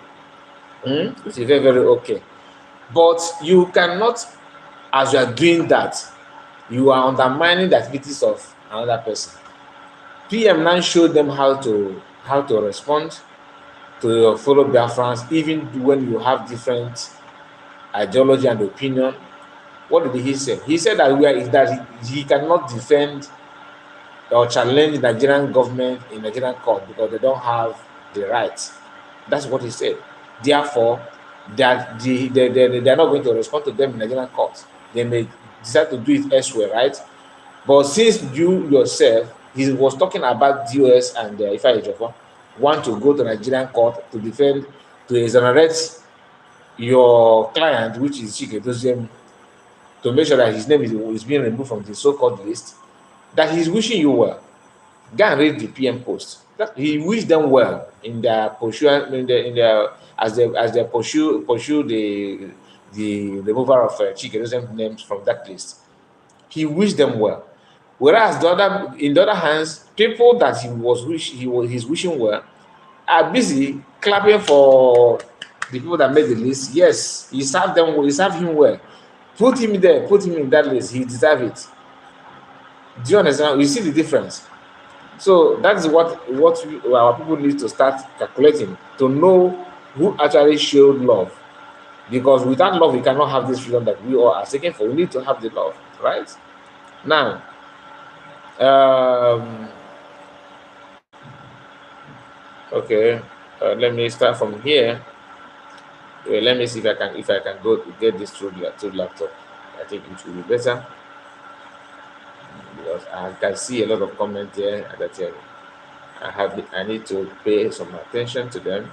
Which is very, very okay. But you cannot, as you are doing that, you are undermining the activities of another person. PM now showed them how to respond to your fellow Biafrans, even when you have different ideology and opinion. What did he say? He said that he cannot defend or challenge the Nigerian government in Nigerian court because they don't have the right. That's what he said. Therefore, they are not going to respond to them in Nigerian court. They may decide to do it elsewhere, right? But since you yourself, he was talking about DOS and Ifa Ejiofor, want to go to Nigerian court to defend, to exonerate your client, which is Chike Doziem, to make sure that his name is being removed from the so-called list, that he's wishing you well. Go and read the PM post. He wished them well in their pursue, in their as they pursue the removal of Chike Doziem names from that list. He wished them well. Whereas in the other hands, people that he's wishing well are busy clapping for the people that made the list. Yes, he served them well, he served him well. Put him there, put him in that list, he deserves it. Do you understand? You see the difference. So that's what our people need to start calculating to know who actually showed love. Because without love, we cannot have this freedom that we all are seeking for. We need to have the love, right? Now, okay, let me start from here. Well, let me see if I can go get this through laptop. I think it will be better because I can see a lot of comments here that I need to pay some attention to them.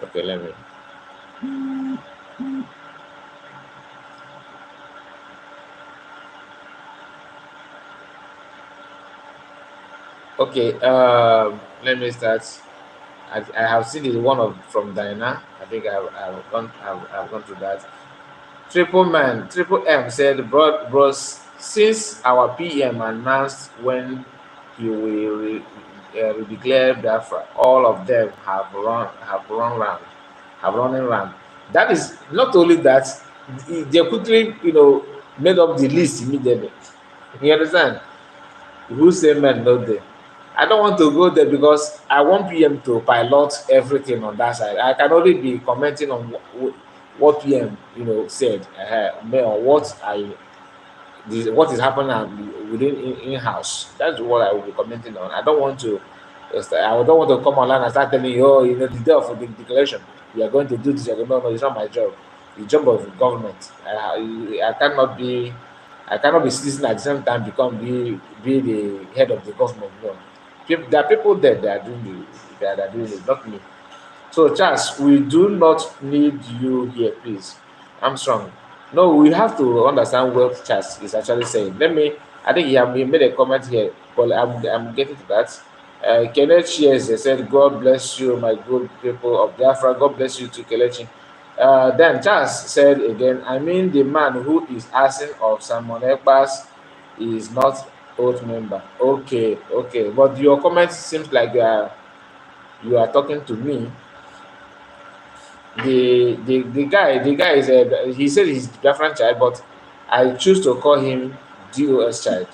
Okay, let me. Okay, let me start. I have seen the one from Diana. I think I've gone through that. Triple M said, bros, since our PM announced when he will declare Biafra, all of them have running round. That is not only that, they quickly, made up the list immediately. You understand? Who say men not there? I don't want to go there because I want PM to pilot everything on that side. I can only be commenting on what PM said, or what is happening within in-house. That's what I will be commenting on. I don't want to. I don't want to come online and start telling you, oh, the day of the declaration, you are going to do this. No, it's not my job. The job of the government. I cannot be. I cannot be citizen at the same time be the head of the government. No, there are people there that are doing that are doing it, not me. So, Charles, we do not need you here, please. I'm strong. No, we have to understand what Charles is actually saying. I think he made a comment here, but I'm getting to that. Kenneth Shears, they said, God bless you, my good people of Biafra. God bless you too, Kelechi. Then Charles said again, I mean, the man who is asking of Simon Ekpas is not oath member. Okay. But your comment seems like you are talking to me. The guy is he said he's Biafran child, but I choose to call him DOS child.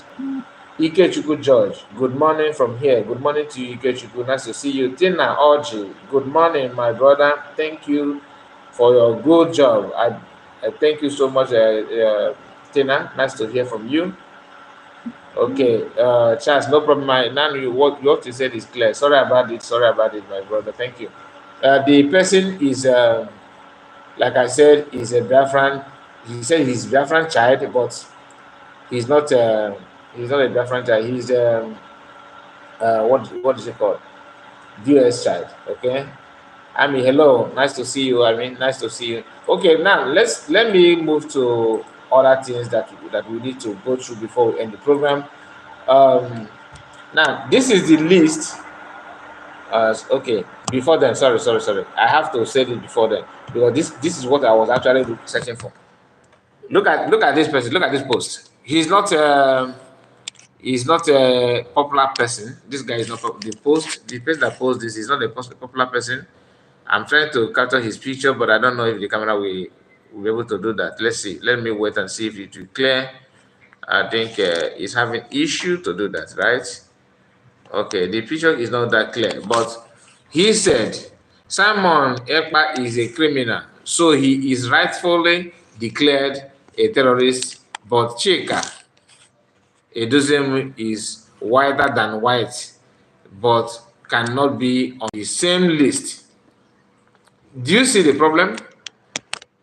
Ikechukwu George, good morning from here. Good morning to you, Ikechukwu. Nice to see you. Tina Orji, good morning, my brother. Thank you for your good job. I thank you so much, Tina. Nice to hear from you. Okay, Charles, no problem. Now what you said is clear. Sorry about it, my brother. Thank you. The person is, like I said, is a Biafran. He said he's Biafran child, but he's not. He's not a Biafran child. He's what is it called? US child. Okay. I mean, hello. Nice to see you. Nice to see you. Okay, now let me move to other things that we need to go through before we end the program. Now this is the list. Okay, before then, sorry. I have to say this before then because this is what I was actually searching for. Look at this person. Look at this post. He's not a popular person. This guy is not the person that posts this is not a popular person. I'm trying to capture his picture, but I don't know if the camera will be able to do that. Let's see. Let me wait and see if it will clear. I think it's having issue to do that, right? Okay, the picture is not that clear, but he said Simon Ekpa is a criminal, so he is rightfully declared a terrorist, but Chika Edoziem is whiter than white, but cannot be on the same list. Do you see the problem?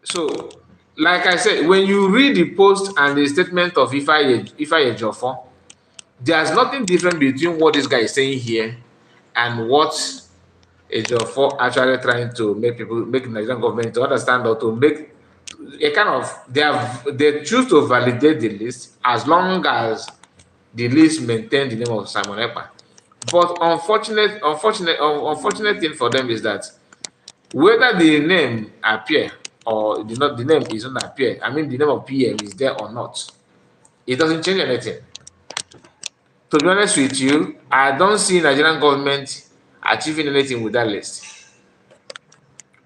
So, like I said, when you read the post and the statement of Ifeanyi Ejiofor, there's nothing different between what this guy is saying here and what Ejiofor actually trying to make the Nigerian government to understand or to make a kind of they choose to validate the list as long as the list maintain the name of Simon Ekpa. But unfortunate thing for them is that whether the name appear or the name is not appear, the name of PM is there or not, it doesn't change anything. To be honest with you, I don't see Nigerian government achieving anything with that list.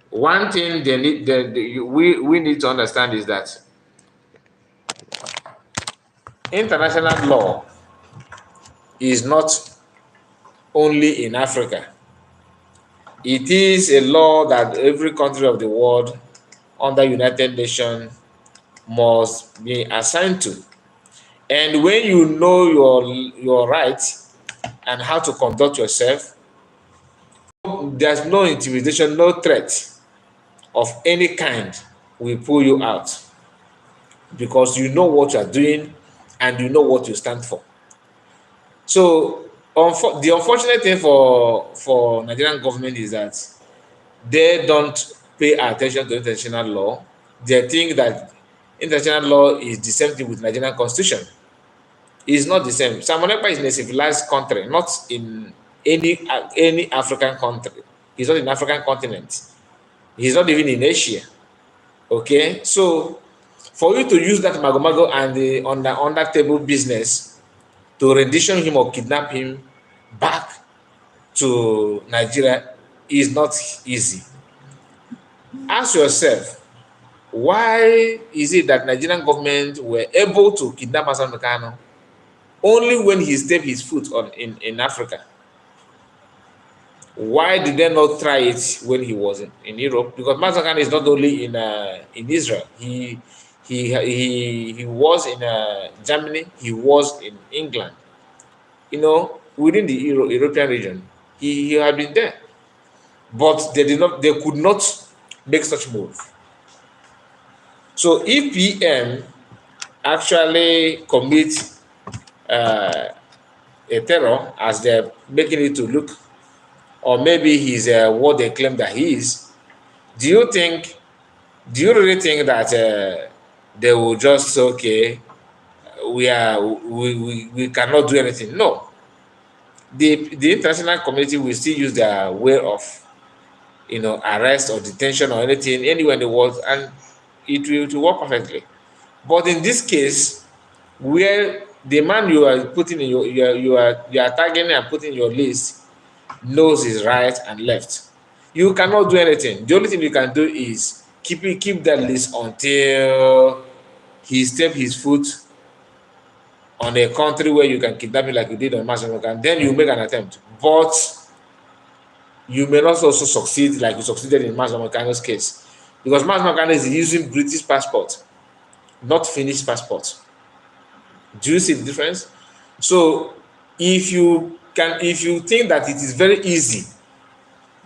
One thing we need to understand is that international law is not only in Africa. It is a law that every country of the world under United Nations must be assigned to. And when you know your rights and how to conduct yourself, there's no intimidation, no threat of any kind will pull you out because you know what you are doing and you know what you stand for. So the unfortunate thing for Nigerian government is that they don't pay attention to international law. They think that international law is the same thing with Nigerian constitution. It's not the same. Simon Ekpa is in a civilized country, not in any African country. He's not in the African continent. He's not even in Asia. Okay, so for you to use that mago and the under table business to rendition him or kidnap him back to Nigeria is not easy. Ask yourself, why is it that Nigerian government were able to kidnap Hassan Mekano only when he stepped his foot in Africa? Why did they not try it when he was in Europe? Because Mazakan is not only in Israel. He was in Germany. He was in England. You know, within the European region, he had been there, but they did not. They could not make such move. So if PM actually commit a terror as they're making it to look, or maybe he's what they claim that he is, do you really think that they will just say, okay, we cannot do anything? No. The international community will still use their way of, you know, arrest or detention or anything anywhere in the world, and it will work perfectly. But in this case, where the man you are putting in you are targeting and putting in your list knows his right and left, you cannot do anything. The only thing you can do is keep that list until he step his foot on a country where you can kidnap him like you did on Master, and then you make an attempt. But you may not also succeed like you succeeded in Master Mekano's case, because Master Mekano is using British passport, not Finnish passport. Do you see the difference? So if you think that it is very easy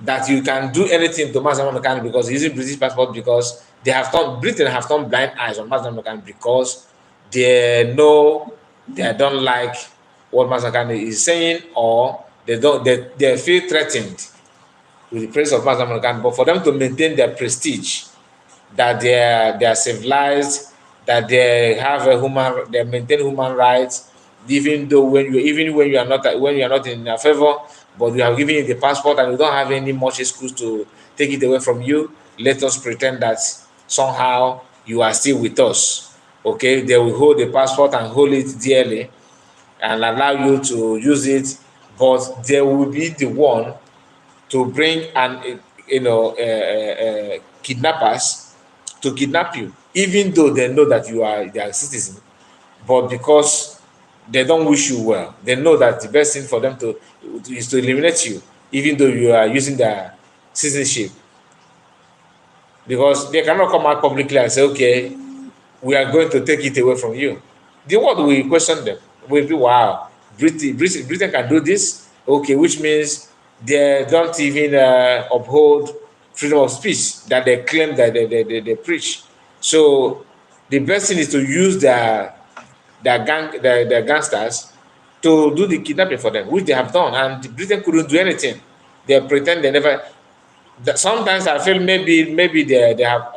that you can do anything to Master Mekano because he's using British passport, because Britain have turned blind eyes on Master Mekano because they know they don't like what Master Mekano is saying, or they feel threatened with the presence of Master Mekano. But for them to maintain their prestige, that they are civilized, that they have they maintain human rights, even when you are not in their favor, but we have given you the passport and we don't have any much excuse to take it away from you. Let us pretend that somehow you are still with us. Okay, they will hold the passport and hold it dearly and allow you to use it, but they will be the one to bring kidnappers to kidnap you, even though they know that you are their citizen. But because they don't wish you well, they know that the best thing for them is to eliminate you, even though you are using their citizenship. Because they cannot come out publicly and say, okay, we are going to take it away from you. The word will question them. Will be, wow, Britain can do this? Okay, which means they don't even uphold freedom of speech that they claim that they preach. So the best thing is to use their gangsters to do the kidnapping for them, which they have done, and Britain couldn't do anything. They pretend they never. Sometimes I feel maybe they have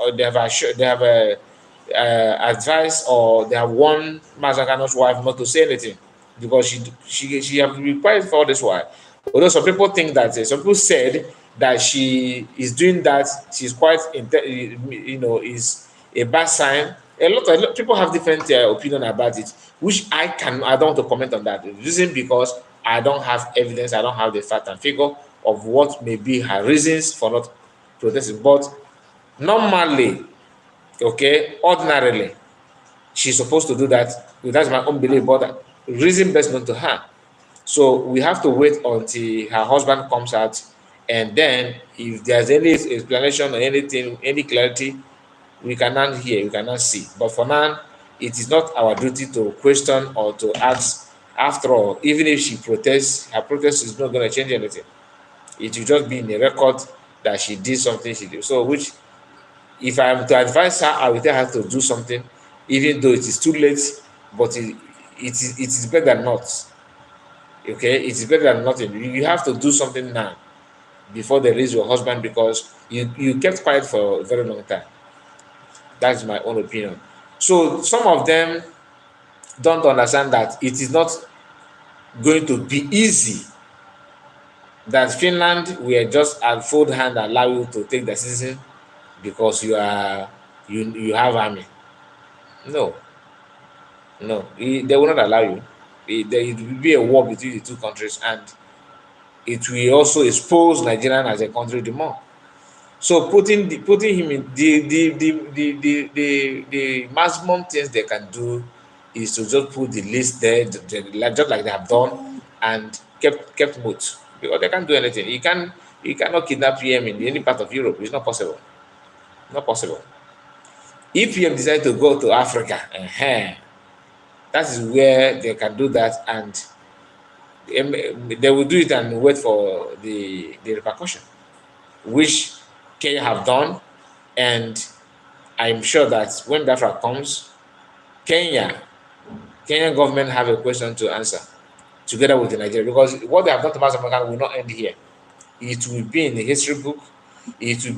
advised, or they have warned Mazakano's wife not to say anything, because she have been quiet for this while. Although some people think that some people said that she is doing that, she's quite is a bad sign. A lot of people have different opinion about it, which I don't want to comment on that. The reason, because I don't have evidence, I don't have the fact and figure of what may be her reasons for not protesting. But normally, okay, ordinarily, she's supposed to do that. That's my own belief, but reason best known to her. So we have to wait until her husband comes out, and then if there's any explanation or anything, any clarity, we cannot hear, we cannot see. But for now, it is not our duty to question or to ask. After all, even if she protests, her protest is not going to change anything. It will just be in a record that she did something she did. So, which, if I am to advise her, I will tell her to do something, even though it is too late. But it is better than not. Okay, it is better than nothing. You have to do something now before they release your husband, because you kept quiet for a very long time. That's my own opinion. So some of them don't understand that it is not going to be easy that Finland will just at full hand allow you to take the citizen because you have army. No, no, they will not allow you. It will be a war between the two countries, and it will also expose Nigeria as a country the more. So putting him in the maximum things they can do is to just put the list there, just like they have done, and kept mute, because they can't do anything. You cannot kidnap PM in any part of Europe. It's not possible. Not possible. If PM decide to go to Africa, that is where they can do that, and they will do it and wait for the repercussion, which Kenya have done. And I'm sure that when Biafra comes, Kenyan government have a question to answer together with the Nigeria, because what they have done to Mazamakan will not end here. It will be in the history book. It will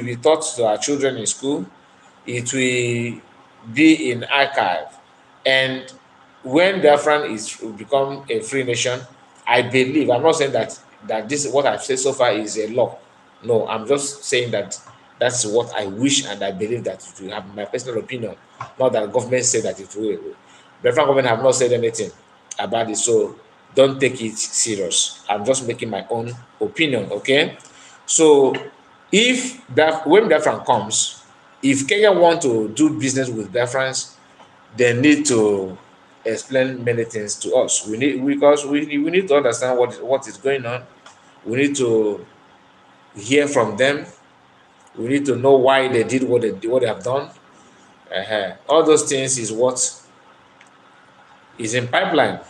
be taught to our children in school. It will be in archive. And when Biafran will become a free nation, I believe, I'm not saying that this what I've said so far is a law. No, I'm just saying that that's what I wish and I believe that it will have, my personal opinion. Not that the government said that it will. Biafran government have not said anything about it, so don't take it serious. I'm just making my own opinion, okay? So when Biafran comes, if Kenya want to do business with Biafrans, they need to explain many things to us. We need to understand what is going on. We need to hear from them. We need to know why they did what they have done. All those things is what is in pipeline.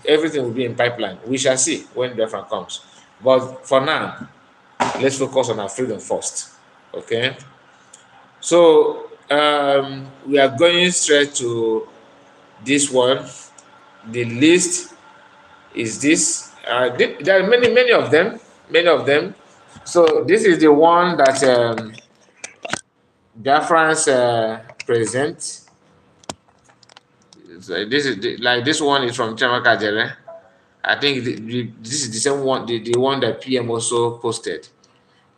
Everything will be in pipeline. We shall see when Biafra comes. But for now, let's focus on our freedom first. Okay. So we are going straight to this one. The list is this. There are many of them. Many of them. So this is the one that Biafrans present. So like this one is from Chamaka Jere. I think this is the same one, the one that PM also posted.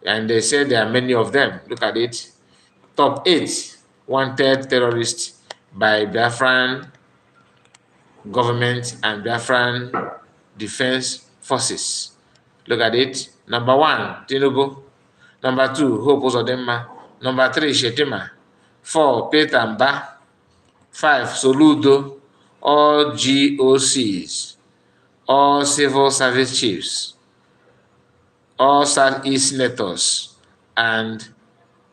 And they said there are many of them. Look at it. Top 8 wanted terrorists by Biafran government and Biafran defense forces. Look at it. Number 1, Tinubu. Number 2, Hope Uzodinma. Number 3, Shetima. 4, Peter Mba. 5, Soludo. All GOCs. All civil service chiefs. All Southeast senators and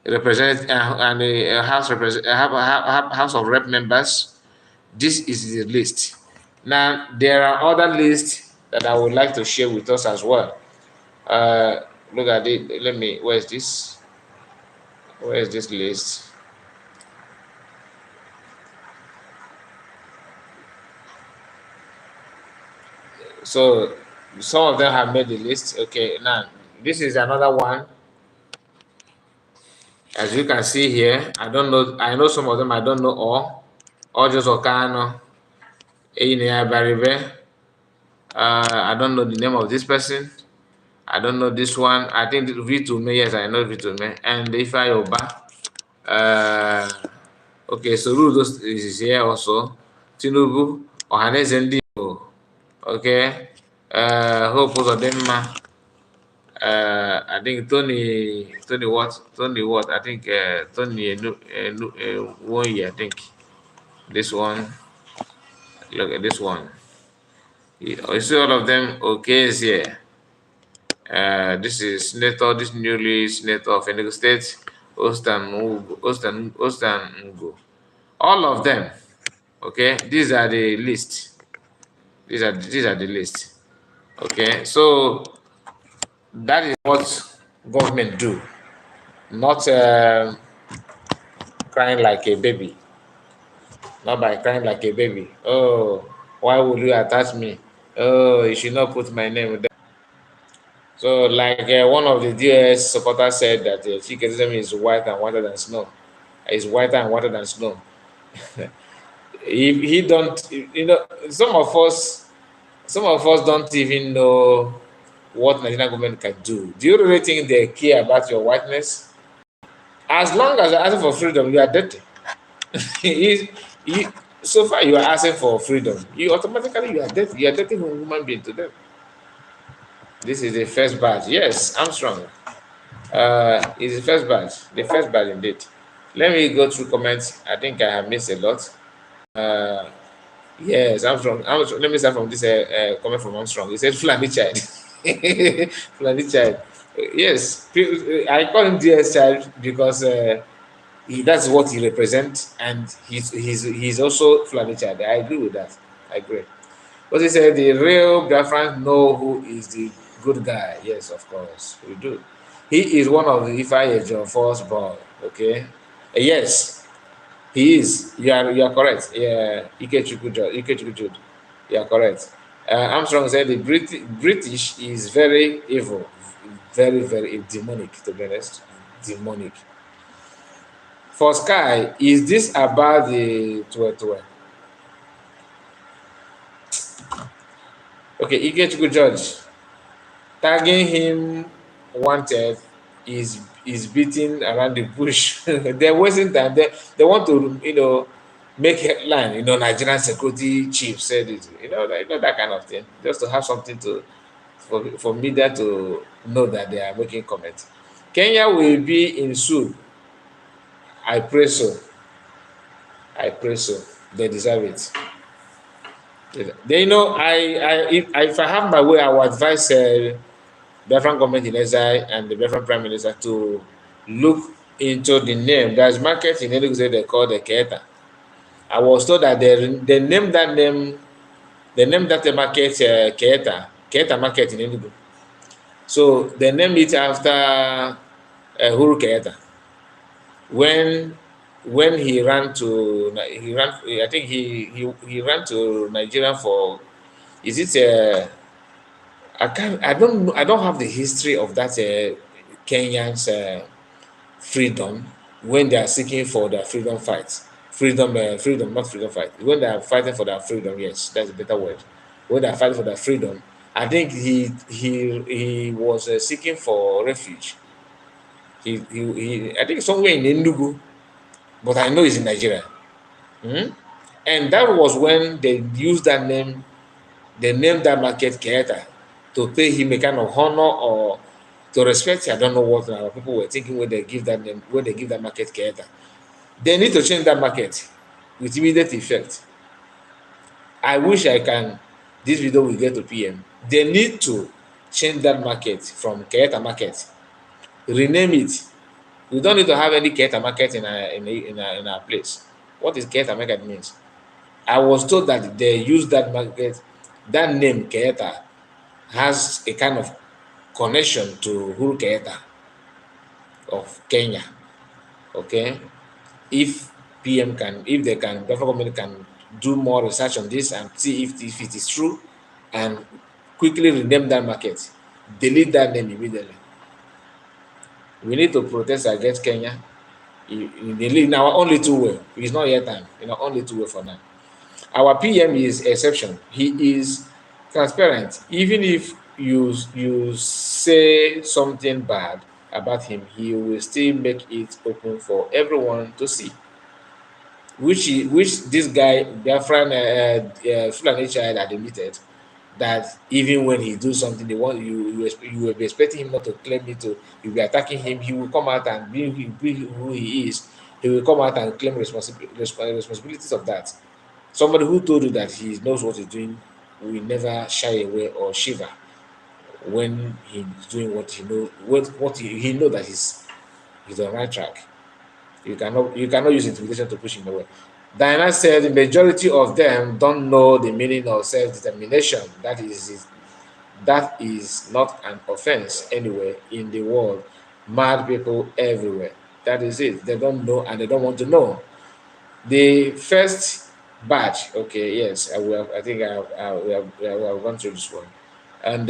House of Rep members. This is the list. Now there are other lists that I would like to share with us as well. Look at it. Where's this? Where is this list? So some of them have made the list. Okay, now this is another one. As you can see here, I don't know. I know some of them. I don't know all. All just Okano. Baribe. I don't know the name of this person. I don't know this one. I think V2Me. Yes, I know V2Me. And Ifeanyi Oba. Okay, so Rudo is here also. Tinubu. Ohaneze Ndi Igbo. Okay. Hope Uzodinma. I think Tony what? I think Tony Woye, I think. This one. Look at this one. You see all of them. Okay, is here. This is Senator, this newly Senator of Enugu State, Ostan Ngo. All of them. Okay, these are the list. These are the list. Okay, so that is what government do. Not crying like a baby. Not by crying like a baby. Oh, why would you attach me? Oh, you should not put my name there. So, like one of the DS supporters said that Chiketism is white and whiter than snow. It's whiter and whiter than snow. He don't, some of us don't even know what Nigerian government can do. Do you really think they care about your whiteness? As long as you're asking for freedom, you are dirty. you, you, so far, you are asking for freedom. You automatically you are dirty. You are dirty human being to them. This is the first batch. Yes, Armstrong. Is the first batch. The first batch indeed. Let me go through comments. I think I have missed a lot. Yes, Armstrong. Let me start from this comment from Armstrong. He said, Fulani child. Fulani child. Yes, I call him DS child because that's what he represents, and he's also Fulani child. I agree with that. I agree. But he said the real Biafrans know who is the good guy. Yes, of course, we do. He is one of the Ifayejo first born. Okay. Yes, he is. You are correct. Yeah, Ikechukwu Jude. You are correct. Armstrong said the British is very evil, very very demonic. To be honest, demonic. For Sky, is this about the 12? Okay, Ikechukwu George. Tagging him wanted is beating around the bush. They're wasting time. They want to, make headline. Nigerian security chief said it. That kind of thing. Just to have something for media to know that they are making comments. Kenya will be in soon. I pray so. I pray so. They deserve it. If I have my way, I would advise Biafran government in exile and the Biafran prime minister to look into the name. There's market in Enugu they call the Keeta. I was told that they named that name. They named that the market Keeta market in Enugu. So they named it after Huru Keeta. When he ran to I think he ran to Nigeria for, is it I don't have the history of that Kenyans freedom when they are seeking for their freedom fight. Freedom, not freedom fight. When they are fighting for their freedom, yes, that's a better word. When they are fighting for their freedom, I think he was seeking for refuge. I think somewhere in Enugu, but I know it's in Nigeria. And that was when they used that name. They named that market Keeta to pay him a kind of honor or to respect. I don't know what our people were thinking when they give that name, when they give that market Keeta. They need to change that market with immediate effect. I wish I can. This video will get to PM. They need to change that market from Keeta market, rename it. We don't need to have any Keeta market in our place. What is Keeta market means? I was told that they use that market, that name Keeta has a kind of connection to Uhuru Kenyatta of Kenya. Okay, if the federal government can do more research on this and see if it is true, and quickly rename that market, delete that name immediately. We need to protest against Kenya in our only two way. It's not yet time. In our only two way for now. Our PM is exception. He is transparent. Even if you say something bad about him, he will still make it open for everyone to see. Which this guy, Biafran Fulani child, admitted that even when he do something, they want you will be expecting him not to claim it. You'll be attacking him. He will come out and be who he is. He will come out and claim responsibilities of that. Somebody who told you that he knows what he's doing will never shy away or shiver when he's doing what he knows. What he know that he's on the right track. You cannot use intimidation to push him away. Diana said the majority of them don't know the meaning of self-determination. That is not an offense anywhere in the world. Mad people everywhere. That is it. They don't know and they don't want to know. The first batch, okay, yes, I think we have gone through this one, and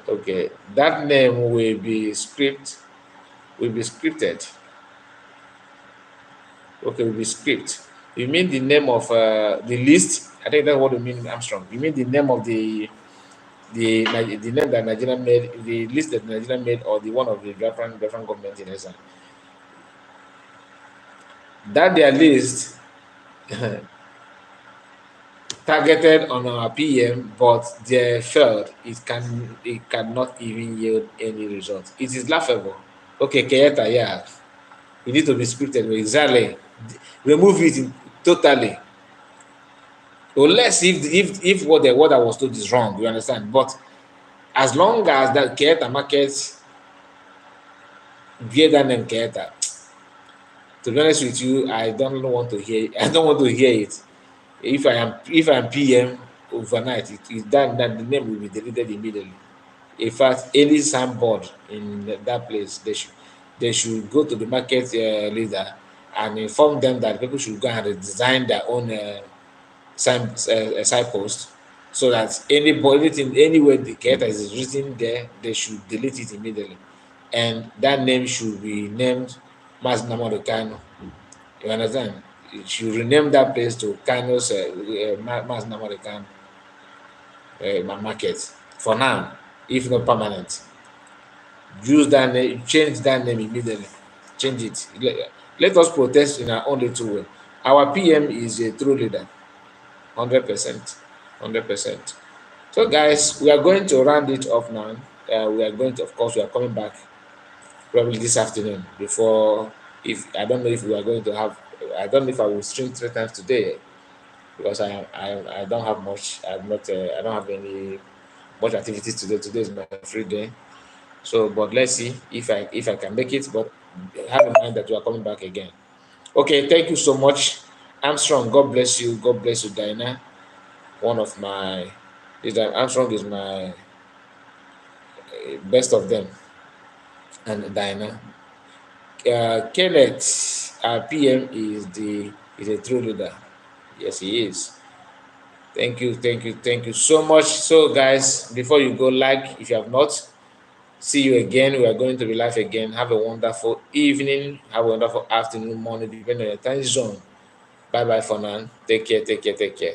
okay, that name will be scripted. Okay, will be script. You mean the name of the list? I think that's what you mean, Armstrong. You mean the name of the the name that Nigeria made, the list that Nigeria made, or the one of the Biafran government in exile. That their list targeted on our PM, but they failed. It cannot even yield any result. It is laughable. Okay, Keyeta, yeah, you need to be scripted with Exile. Remove it totally. Unless if what I was told is wrong, you understand. But as long as that Keyeta market bear that name Keyeta, to be honest with you, I don't want to hear. I don't want to hear it. If I'm PM overnight, that the name will be deleted immediately. In fact, any signboard in that place, they should go to the market leader and inform them that people should go and design their own signpost, so that anything anywhere the character is written there, they should delete it immediately, and that name should be named Mas Namado Kano. You understand? You should rename that place to Kano's Mas Namado Kano market for now, if not permanent. Use that name, change that name immediately. Change it. Let us protest in our own little way. Our PM is a true leader, 100%. 100%. So, guys, we are going to round it off now. We are going to, of course, we are coming back probably this afternoon before, if I don't know if we are going to have, I don't know if I will stream 3 times today, because I don't have much. I don't have any much activities today. Today is my free day. So, but let's see if I can make it. But have in mind that we are coming back again. Okay, thank you so much, Armstrong. God bless you. God bless you, Diana. One of my, Armstrong is my best of them, and Diana. Kenneth, our PM, is a true leader. Yes, he is. Thank you, thank you, thank you so much. So, guys, before you go, like if you have not, see you again. We are going to be live again. Have a wonderful evening. Have a wonderful afternoon, morning, depending on your time zone. Bye bye for now. Take care, take care, take care.